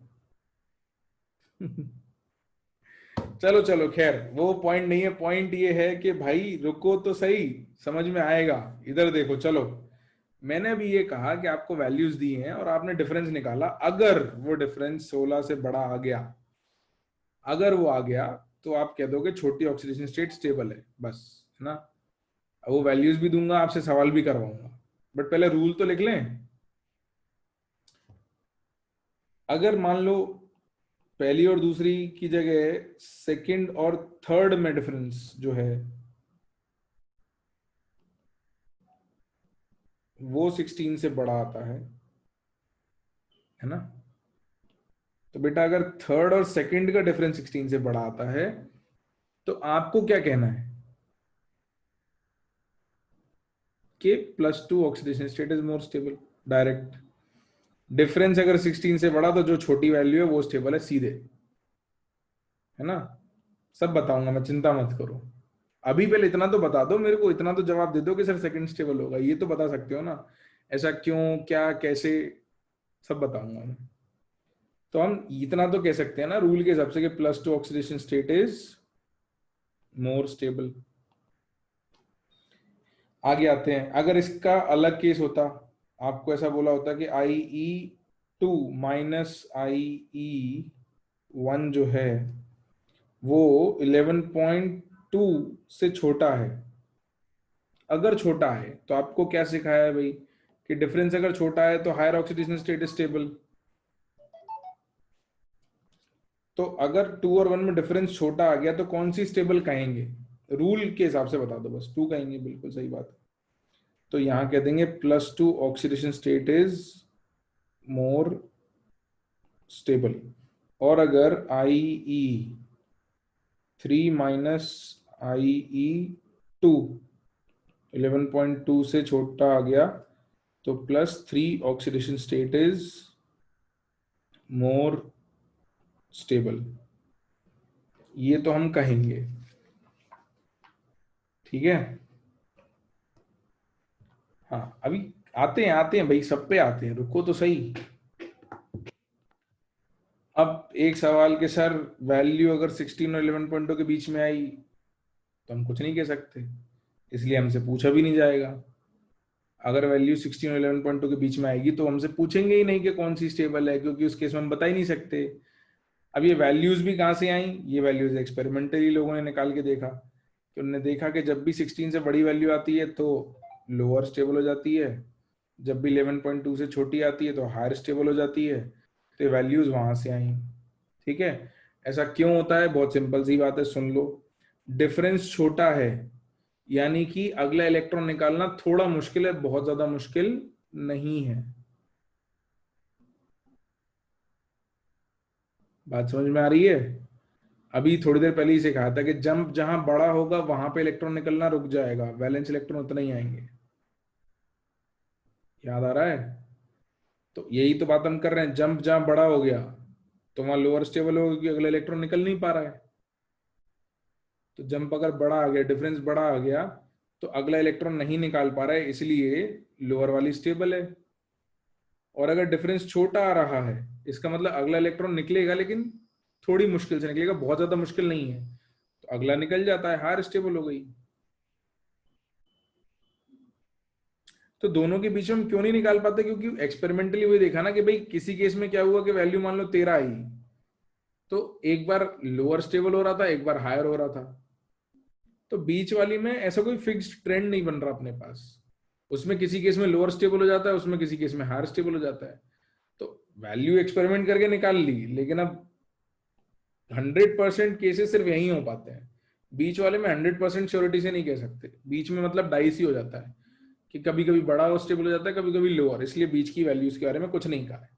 चलो चलो खैर, वो पॉइंट नहीं है, पॉइंट ये है कि भाई रुको तो सही, समझ में आएगा। इधर देखो चलो, मैंने अभी ये कहा कि आपको वैल्यूज दी हैं और आपने डिफरेंस निकाला, अगर वो डिफरेंस 16 से बड़ा आ गया, अगर वो आ गया तो आप कह दोगे छोटी ऑक्सीडेशन स्टेट स्टेबल है, बस, है ना? अब वो वैल्यूज भी दूंगा, आपसे सवाल भी करवाऊंगा, बट पहले रूल तो लिख लें। अगर मान लो पहली और दूसरी की जगह सेकंड और थर्ड में डिफरेंस जो है वो 16 से बड़ा आता है ना? तो बेटा अगर थर्ड और सेकंड का डिफरेंस 16 से बड़ा आता है तो आपको क्या कहना है? के +2 oxidation state is more stable. Direct difference अगर 16 से बड़ा तो जो छोटी वैल्यू है वो स्टेबल है सीधे, है ना। सब बताऊंगा मैं, चिंता मत करो। अभी पहले इतना तो बता दो मेरे को, इतना तो जवाब दे दो कि सर सेकंड स्टेबल होगा, ये तो बता सकते हो ना। ऐसा क्यों, क्या, कैसे, सब बताऊंगा मैं। तो हम इतना तो कह सकते हैं ना रूल के हिसाब से कि +2 oxidation state is more stable. आगे आते हैं, अगर इसका अलग केस होता, आपको ऐसा बोला होता कि IE2 माइनस IE1 जो है वो 11.2 से छोटा है। अगर छोटा है तो आपको क्या सिखाया है भाई कि डिफरेंस अगर छोटा है तो हायर ऑक्सीडेशन स्टेट स्टेबल। तो अगर 2 और 1 में डिफरेंस छोटा आ गया तो कौन सी स्टेबल कहेंगे? रूल के हिसाब से बता दो, बस 2 कहेंगे, बिल्कुल सही बात है। तो यहां कह देंगे +2 oxidation state is more stable. और अगर IE3 माइनस IE2 11.2 से छोटा आ गया तो +3 oxidation state is more stable. ये तो हम कहेंगे, ठीक है। हाँ अभी आते हैं भाई, सब पे आते हैं, रुको तो सही। अब एक सवाल के सर वैल्यू अगर 16 और 11.2 के बीच में आई तो हम कुछ नहीं कह सकते, इसलिए हमसे पूछा भी नहीं जाएगा। अगर वैल्यू 16 और 11.2 के बीच में आएगी तो हमसे पूछेंगे ही नहीं कि कौन सी स्टेबल है, क्योंकि उस केस में हम बता ही नहीं सकते। अब ये वैल्यूज भी कहाँ से आई? ये वैल्यूज एक्सपेरिमेंटली लोगों ने निकाल के देखा कि उन्होंने देखा कि जब भी 16 से बड़ी वैल्यू आती है तो लोअर स्टेबल हो जाती है, जब भी 11.2 से छोटी आती है तो हायर स्टेबल हो जाती है। तो वैल्यूज वहां से आई, ठीक है। ऐसा क्यों होता है? बहुत सिंपल सी बात है, सुन लो। डिफरेंस छोटा है यानी कि अगला इलेक्ट्रॉन निकालना थोड़ा मुश्किल है, बहुत ज्यादा मुश्किल नहीं है। बात समझ में आ रही है? अभी थोड़ी देर पहले ही से कहा था कि जंप जहां बड़ा होगा वहां पे इलेक्ट्रॉन निकलना रुक जाएगा, वैलेंस इलेक्ट्रॉन उतना ही आएंगे। याद आ रहा है? तो यही तो बात हम कर रहे हैं, जंप जहां बड़ा हो गया तो वहां लोअर स्टेबल होगा क्योंकि अगला इलेक्ट्रॉन निकल नहीं पा रहा है। तो जंप अगर बड़ा आ गया, डिफरेंस बड़ा आ गया, तो अगला इलेक्ट्रॉन नहीं निकाल पा रहा है, इसलिए लोअर वाली स्टेबल है। और अगर डिफरेंस छोटा आ रहा है, इसका मतलब अगला इलेक्ट्रॉन निकलेगा लेकिन थोड़ी मुश्किल से निकलेगा, बहुत ज्यादा मुश्किल नहीं है, तो अगला निकल जाता है, हायर स्टेबल हो गई। तो दोनों के बीच में हम क्यों नहीं निकाल पाते? क्योंकि एक्सपेरिमेंटली वही देखा ना कि भाई किसी केस में क्या हुआ कि वैल्यू मान लो 13 आई, तो एक बार लोअर स्टेबल हो रहा था, एक बार हायर हो रहा था। तो बीच वाली में ऐसा कोई फिक्स्ड ट्रेंड नहीं बन रहा अपने पास, उसमें किसी केस में लोअर स्टेबल हो जाता है, उसमें किसी केस में हायर स्टेबल हो जाता है। तो वैल्यू एक्सपेरिमेंट करके निकाल ली, लेकिन अब 100% केसेस सिर्फ यही हो पाते हैं। बीच वाले में 100% श्योरिटी से नहीं कह सकते, बीच में मतलब डाइस ही हो जाता है कि कभी कभी बड़ा स्टेबल हो जाता है, कभी कभी लोअर, इसलिए बीच की वैल्यूज के बारे में कुछ नहीं कहा है,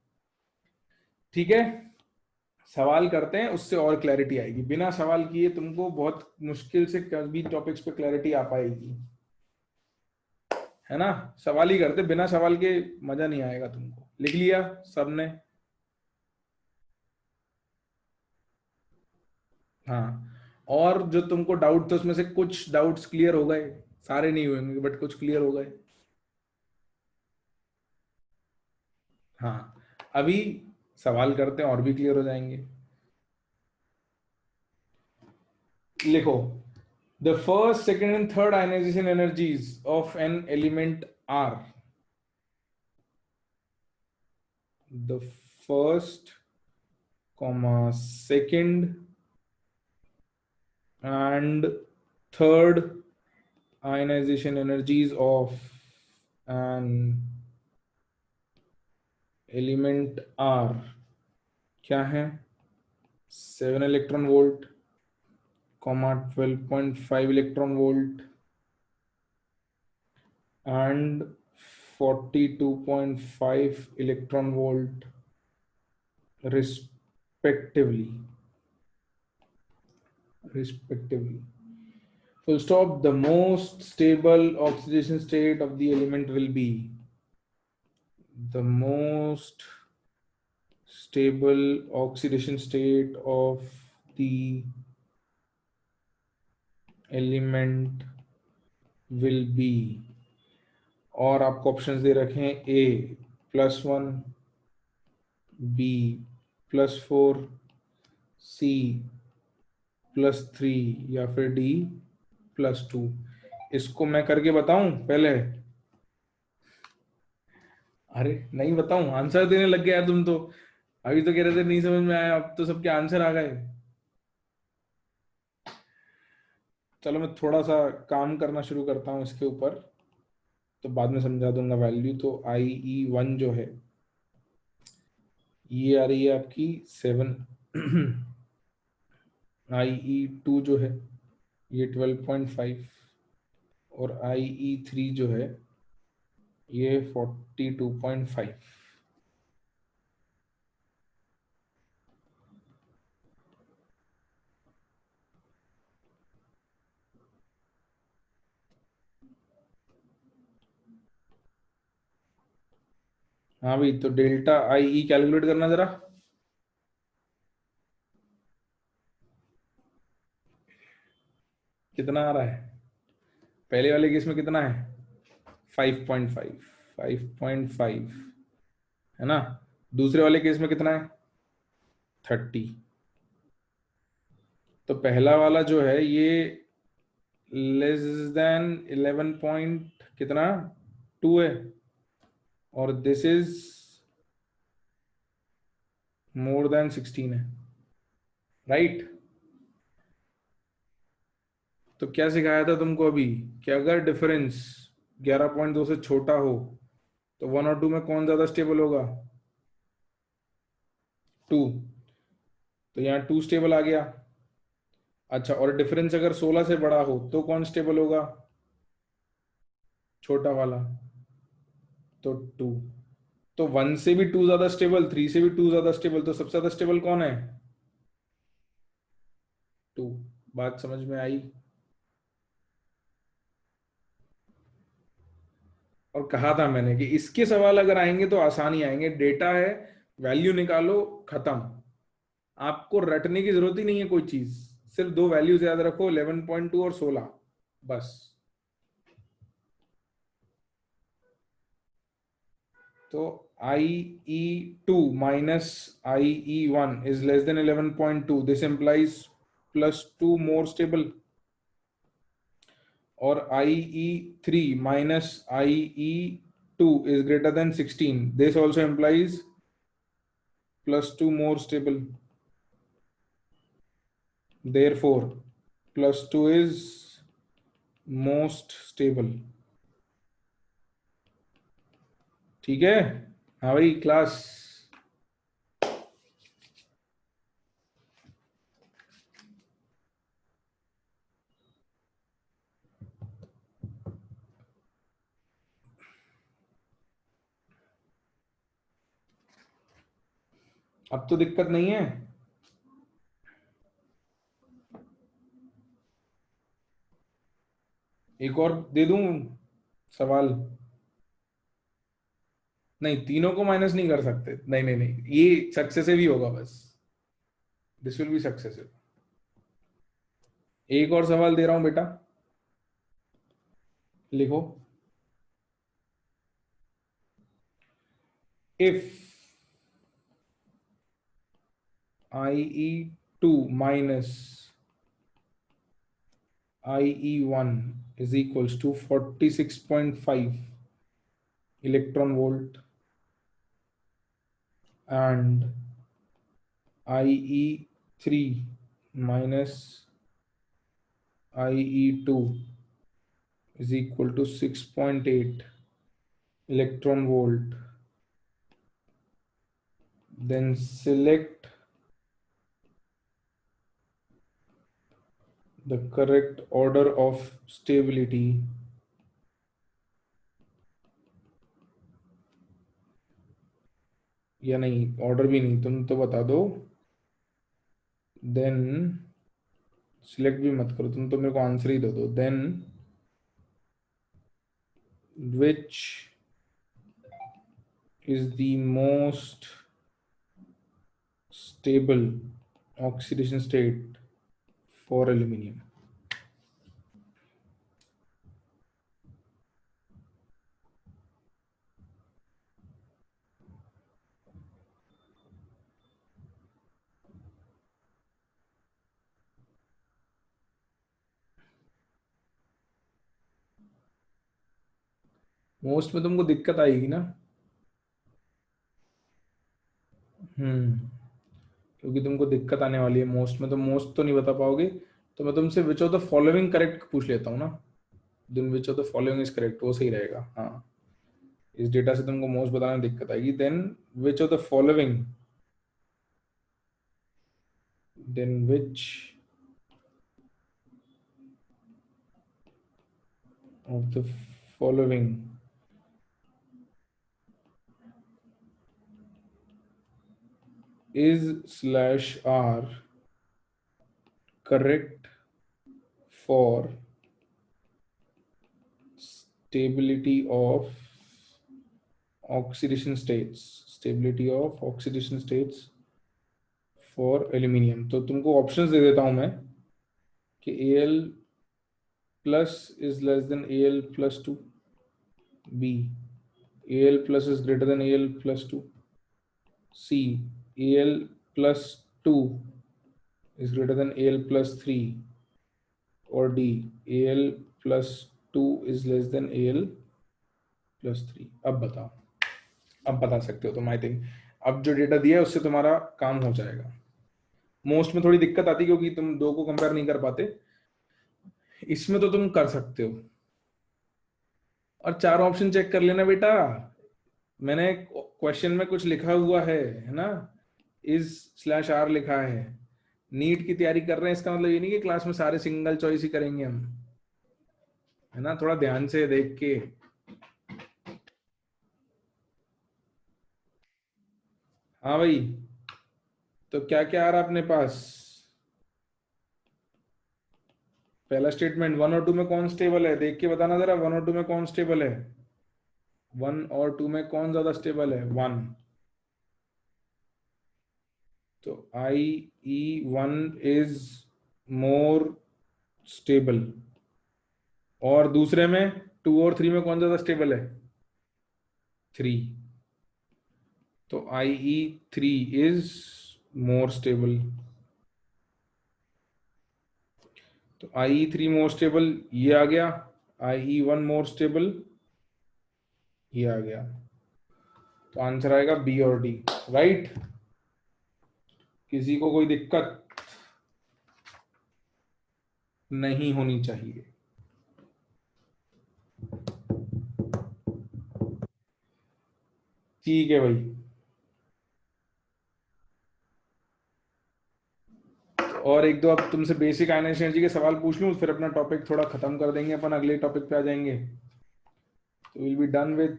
ठीक है। सवाल करते हैं, उससे और क्लैरिटी आएगी। बिना सवाल किए तुमको बहुत मुश्किल से कभी टॉपिक्स पे क्लैरिटी आ पाएगी, है ना। सवाल ही करते, बिना सवाल के मजा नहीं आएगा तुमको। लिख लिया सबने? हाँ। और जो तुमको डाउट थे उसमें से कुछ डाउट्स क्लियर हो गए? सारे नहीं हुए होंगे बट कुछ क्लियर हो गए। हाँ अभी सवाल करते हैं और भी क्लियर हो जाएंगे। लिखो, the first second and third ionization energies of an element are, the first comma second and third ionization energies of an element are क्या है? 7 electron volt, comma 12.5 electron volt and 42.5 electron volt respectively, respectively। full stop. The most stable oxidation state of the element will be the most stable oxidation state of the element will be, और आपको options दे रखे हैं ए +1, B +4, सी +3 या फिर D +2। इसको मैं करके बताऊं पहले? अरे नहीं बताऊं, आंसर देने लग गया यार तुम तो। अभी तो कह रहे थे नहीं समझ में आया, अब तो सबके आंसर आ गए। चलो मैं थोड़ा सा काम करना शुरू करता हूँ इसके ऊपर, तो बाद में समझा दूंगा वैल्यू। तो IE1 जो है ये आ रही है आपकी 7। IE2 जो है ये 12.5, और IE3 जो है ये 42.5। हाँ भाई, तो डेल्टा IE कैलकुलेट करना जरा। कितना आ रहा है? पहले वाले केस में कितना है? 5.5। 5.5 है ना? दूसरे वाले केस में कितना है? 30। तो पहला वाला जो है ये लेस देन 11 पॉइंट कितना 2 है, और दिस इज मोर देन 16 है, राइट? तो क्या सिखाया था तुमको अभी कि अगर डिफरेंस 11.2 से छोटा हो तो 1 और 2 में कौन ज्यादा स्टेबल होगा? 2। तो यहाँ 2 स्टेबल आ गया। अच्छा, और डिफरेंस अगर 16 से बड़ा हो तो कौन स्टेबल होगा? छोटा वाला। तो 2। तो 1 से भी 2 ज्यादा स्टेबल, 3 से भी 2 ज्यादा स्टेबल, तो सबसे ज्यादा स्टेबल कौन है? 2। बात समझ में आई? और कहा था मैंने कि इसके सवाल अगर आएंगे तो आसानी आएंगे। डेटा है, वैल्यू निकालो, खत्म। आपको रटने की जरूरत ही नहीं है कोई चीज। सिर्फ दो वैल्यूज याद रखो, 11.2 और 16, बस। तो IE2 minus IE1 is less than 11.2, this implies +2 more stable। और IE3 minus IE2 is greater than 16, this also implies +2 more stable, therefore +2 is most stable। ठीक है? हाँ भाई क्लास। अब तो दिक्कत नहीं है। एक और दे दूं सवाल? नहीं, तीनों को माइनस नहीं कर सकते, नहीं नहीं नहीं, ये सक्सेसिव ही होगा बस। This will be successive. एक और सवाल दे रहा हूं बेटा, लिखो। If IE2 minus IE1 is equals to 46.5 electron volt, and IE3 minus IE2 is equal to 6.8 electron volt, then select the correct order of stability या नहीं, ऑर्डर भी नहीं, तुम तो बता दो। देन सिलेक्ट भी मत करो, तुम तो मेरे को आंसर ही दे दो। Then which is the most stable oxidation state for aluminium. Most में तुमको दिक्कत आएगी ना। क्योंकि तुमको दिक्कत आने वाली है मोस्ट में, तो मोस्ट तो नहीं बता पाओगे। तो मैं तुमसे which of the following correct पूछ लेता हूँ ना। Then which of the following is correct, वो सही रहेगा। हाँ, इस डेटा से तुमको मोस्ट बताने में दिक्कत आएगी। Then which of the following, then which of the following is slash r correct for stability of oxidation states, stability of oxidation states for aluminium. तो तुमको ऑप्शंस दे देता हूं मैं कि Al plus is less than Al plus two, B Al plus is greater than Al plus two, C Al plus two is greater than Al plus three, और D Al plus two is less than Al plus three. अब बताओ, अब बता सकते हो तुम। I think अब जो डेटा दिया है उससे तुम्हारा काम हो जाएगा। मोस्ट में थोड़ी दिक्कत आती है क्योंकि तुम दो को कंपेयर नहीं कर पाते, इसमें तो तुम कर सकते हो। और चार ऑप्शन चेक कर लेना बेटा, मैंने क्वेश्चन में कुछ लिखा हुआ है ना, इज स्लैश आर लिखा है। नीट की तैयारी कर रहे हैं इसका मतलब ये नहीं कि क्लास में सारे सिंगल चॉइस ही करेंगे हम, है ना, थोड़ा ध्यान से देख के। हाँ भाई, तो क्या क्या आ रहा अपने पास। पहला स्टेटमेंट, वन और टू में कौन स्टेबल है, देख के बताना जरा, वन और टू में कौन स्टेबल है। वन और टू में कौन ज्यादा स्टेबल है, वन। तो I E one is more stable. और दूसरे में टू और थ्री में कौन ज्यादा स्टेबल है, थ्री। तो I E three is more stable. तो I E three more stable ये आ गया, आई ई वन मोर स्टेबल ये आ गया। तो आंसर आएगा बी और डी, राइट। किसी को कोई दिक्कत नहीं होनी चाहिए। ठीक है भाई। और एक दो अब तुमसे बेसिक आयनाइजेशन एनर्जी के सवाल पूछ लूं, फिर अपना टॉपिक थोड़ा खत्म कर देंगे, अपन अगले टॉपिक पे आ जाएंगे। तो will be done with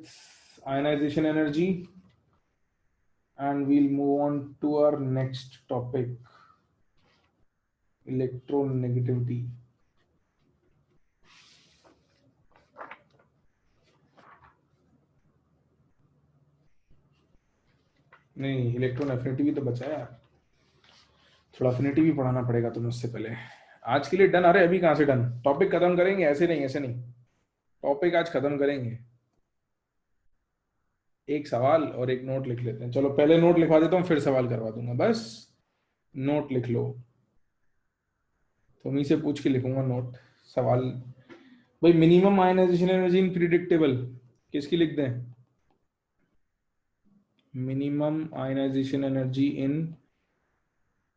ionization energy and we'll move on to our next topic, electronegativity। नहीं, इलेक्ट्रॉन एफिनिटी भी तो बचा है यार, थोड़ा एफिनिटी भी पढ़ाना पड़ेगा तुम्हें उससे पहले। आज के लिए डन। अरे अभी कहाँ से डन, टॉपिक खत्म करेंगे, ऐसे नहीं ऐसे नहीं, टॉपिक आज खत्म करेंगे। एक सवाल और एक नोट लिख लेते हैं। चलो पहले नोट लिखवा देता हूँ, फिर सवाल करवा दूंगा। बस नोट लिख लो, तुम ही से पूछ के लिखूंगा नोट। सवाल भाई, minimum ionization energy in predictable किसकी लिख दें। Minimum ionization energy in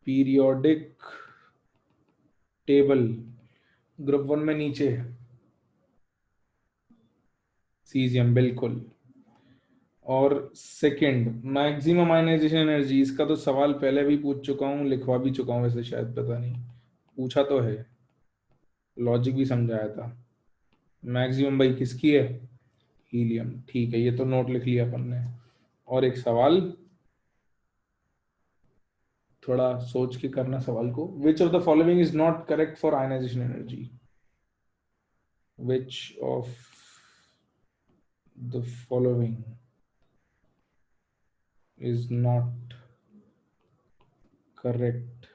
periodic table, group one में नीचे सीजियम, बिल्कुल। और सेकंड मैक्सिमम आयनाइजेशन एनर्जी, इसका तो सवाल पहले भी पूछ चुका हूँ, लिखवा भी चुका हूँ वैसे, शायद पता नहीं, पूछा तो है, लॉजिक भी समझाया था। मैक्सिमम भाई किसकी है, हीलियम। ठीक है, ये तो नोट लिख लिया अपन ने। और एक सवाल थोड़ा सोच के करना सवाल को. Which of the following is not correct for ionization energy? Which of the following is not correct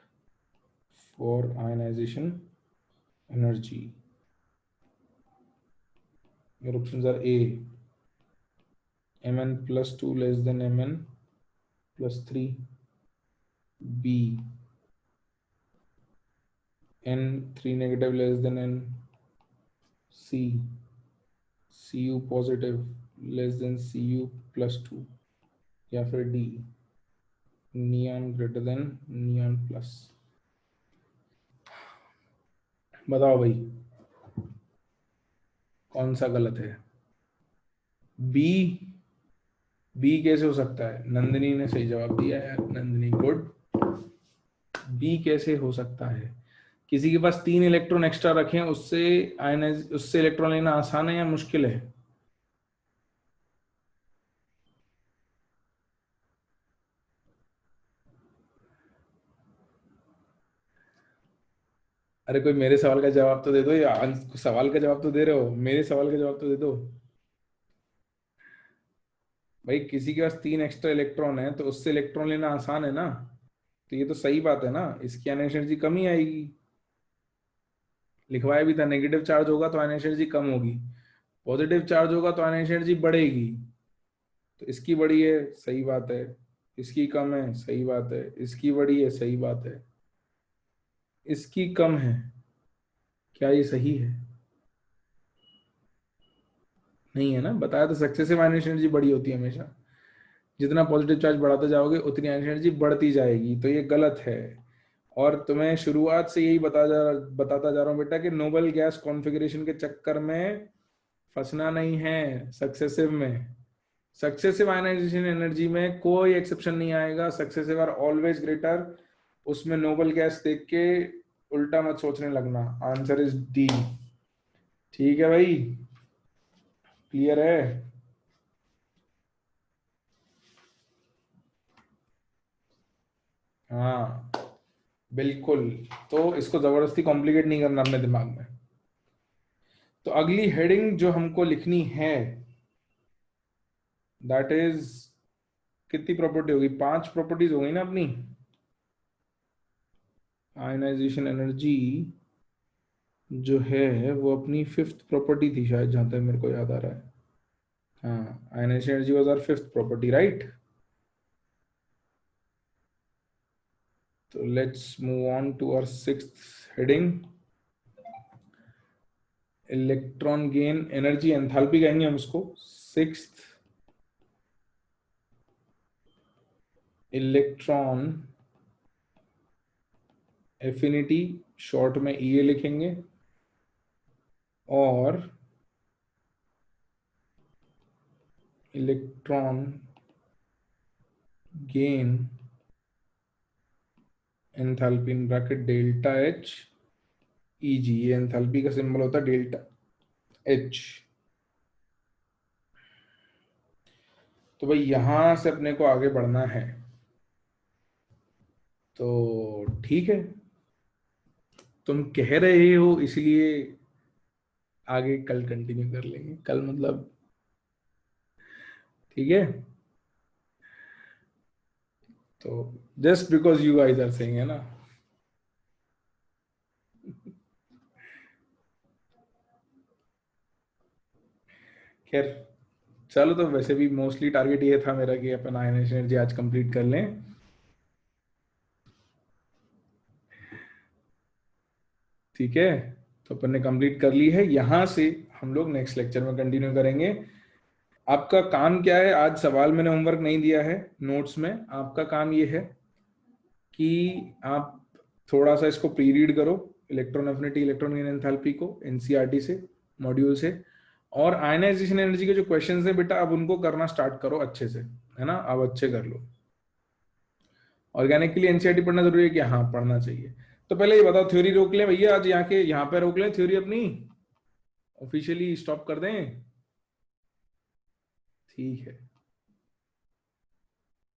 for ionization energy? Your options are A, Mn plus 2 less than Mn plus 3, B, N3 negative less than N, C, Cu positive less than Cu plus 2, या फिर D, neon greater than neon plus. बताओ भाई कौन सा गलत है? B. B कैसे हो सकता है? नंदिनी ने सही जवाब दिया यार. नंदिनी गुड. बी कैसे हो सकता है? किसी के पास 3 इलेक्ट्रॉन एक्स्ट्रा रखें, उससे इलेक्ट्रॉन लेना आसान है या मुश्किल है? अरे कोई मेरे सवाल का जवाब तो दे दो, या सवाल का जवाब तो दे रहे हो, मेरे सवाल का जवाब तो दे दो भाई. किसी के पास 3 एक्स्ट्रा इलेक्ट्रॉन है तो उससे इलेक्ट्रॉन लेना आसान है ना. तो ये तो सही बात है ना, इसकी आयन एनर्जी कम ही आएगी. लिखवाया भी था, नेगेटिव चार्ज होगा तो आयन एनर्जी कम होगी, पॉजिटिव चार्ज होगा तो आयन एनर्जी बढ़ेगी. तो इसकी बड़ी है, सही बात है. इसकी कम है, सही बात है. इसकी बड़ी है, सही बात है. इसकी कम है, क्या ये सही है? नहीं है ना. बताया तो, सक्सेसिव आयन एनर्जी बड़ी होती है हमेशा. जितना पॉजिटिव चार्ज बढ़ाते जाओगे उतनी आयन एनर्जी बढ़ती जाएगी. तो ये गलत है. और तुम्हें शुरुआत से यही बताता जा रहा हूँ बेटा कि नोबल गैस कॉन्फ़िगरेशन के चक्कर में फंसना नहीं है. सक्सेसिव में, सक्सेसिव आयनाइजेशन एनर्जी में कोई एक्सेप्शन नहीं आएगा. Successive are always greater. उसमें नोबल गैस देख के उल्टा मत सोचने लगना. Answer is D. ठीक है भाई, क्लियर है? हाँ बिल्कुल. तो इसको जबरदस्ती कॉम्प्लिकेट नहीं करना अपने दिमाग में. तो अगली हेडिंग जो हमको लिखनी है, दैट इज, कितनी प्रॉपर्टी होगी? 5 प्रॉपर्टीज हो गई ना अपनी. आयनाइजेशन एनर्जी जो है वो अपनी 5th प्रॉपर्टी थी शायद, जहां तक मेरे को याद आ रहा है. हाँ, ionisation energy was our 5th property, right? तो let's move on to our 6th heading, electron gain energy enthalpy कहेंगे हम इसको. 6th, इलेक्ट्रॉन एफिनिटी, शॉर्ट में ईए लिखेंगे, और electron gain enthalpy in bracket delta H E G. ये enthalpy का symbol होता है डेल्टा एच. तो भाई यहां से अपने को आगे बढ़ना है. तो ठीक है, तुम कह रहे हो इसलिए आगे कल कंटिन्यू कर लेंगे. कल मतलब, ठीक है. तो just because you guys are saying, है ना. खैर चलो, तो वैसे भी मोस्टली टारगेट ये था मेरा कि अपन आयनाइजेशन एनर्जी आज कंप्लीट कर लें. ठीक है, तो अपन ने कंप्लीट कर ली है. यहां से हम लोग नेक्स्ट लेक्चर में कंटिन्यू करेंगे. आपका काम क्या है? आज सवाल मैंने होमवर्क नहीं दिया है नोट्स में. आपका काम ये है कि आप थोड़ा सा इसको प्री रीड करो, electron affinity, electron gain enthalpy को एनसीईआरटी से, मॉड्यूल से. और आयनाइजेशन एनर्जी के जो क्वेश्चंस है बेटा, अब उनको करना स्टार्ट करो अच्छे से, है ना. अब अच्छे कर लो. ऑर्गेनिक के लिए एनसीईआरटी पढ़ना जरूरी है कि? हाँ पढ़ना चाहिए. तो पहले ये बताओ, थ्योरी रोक लें भैया आज? यहाँ पे रोक लें थ्योरी अपनी, ऑफिशियली स्टॉप कर दें? ठीक है.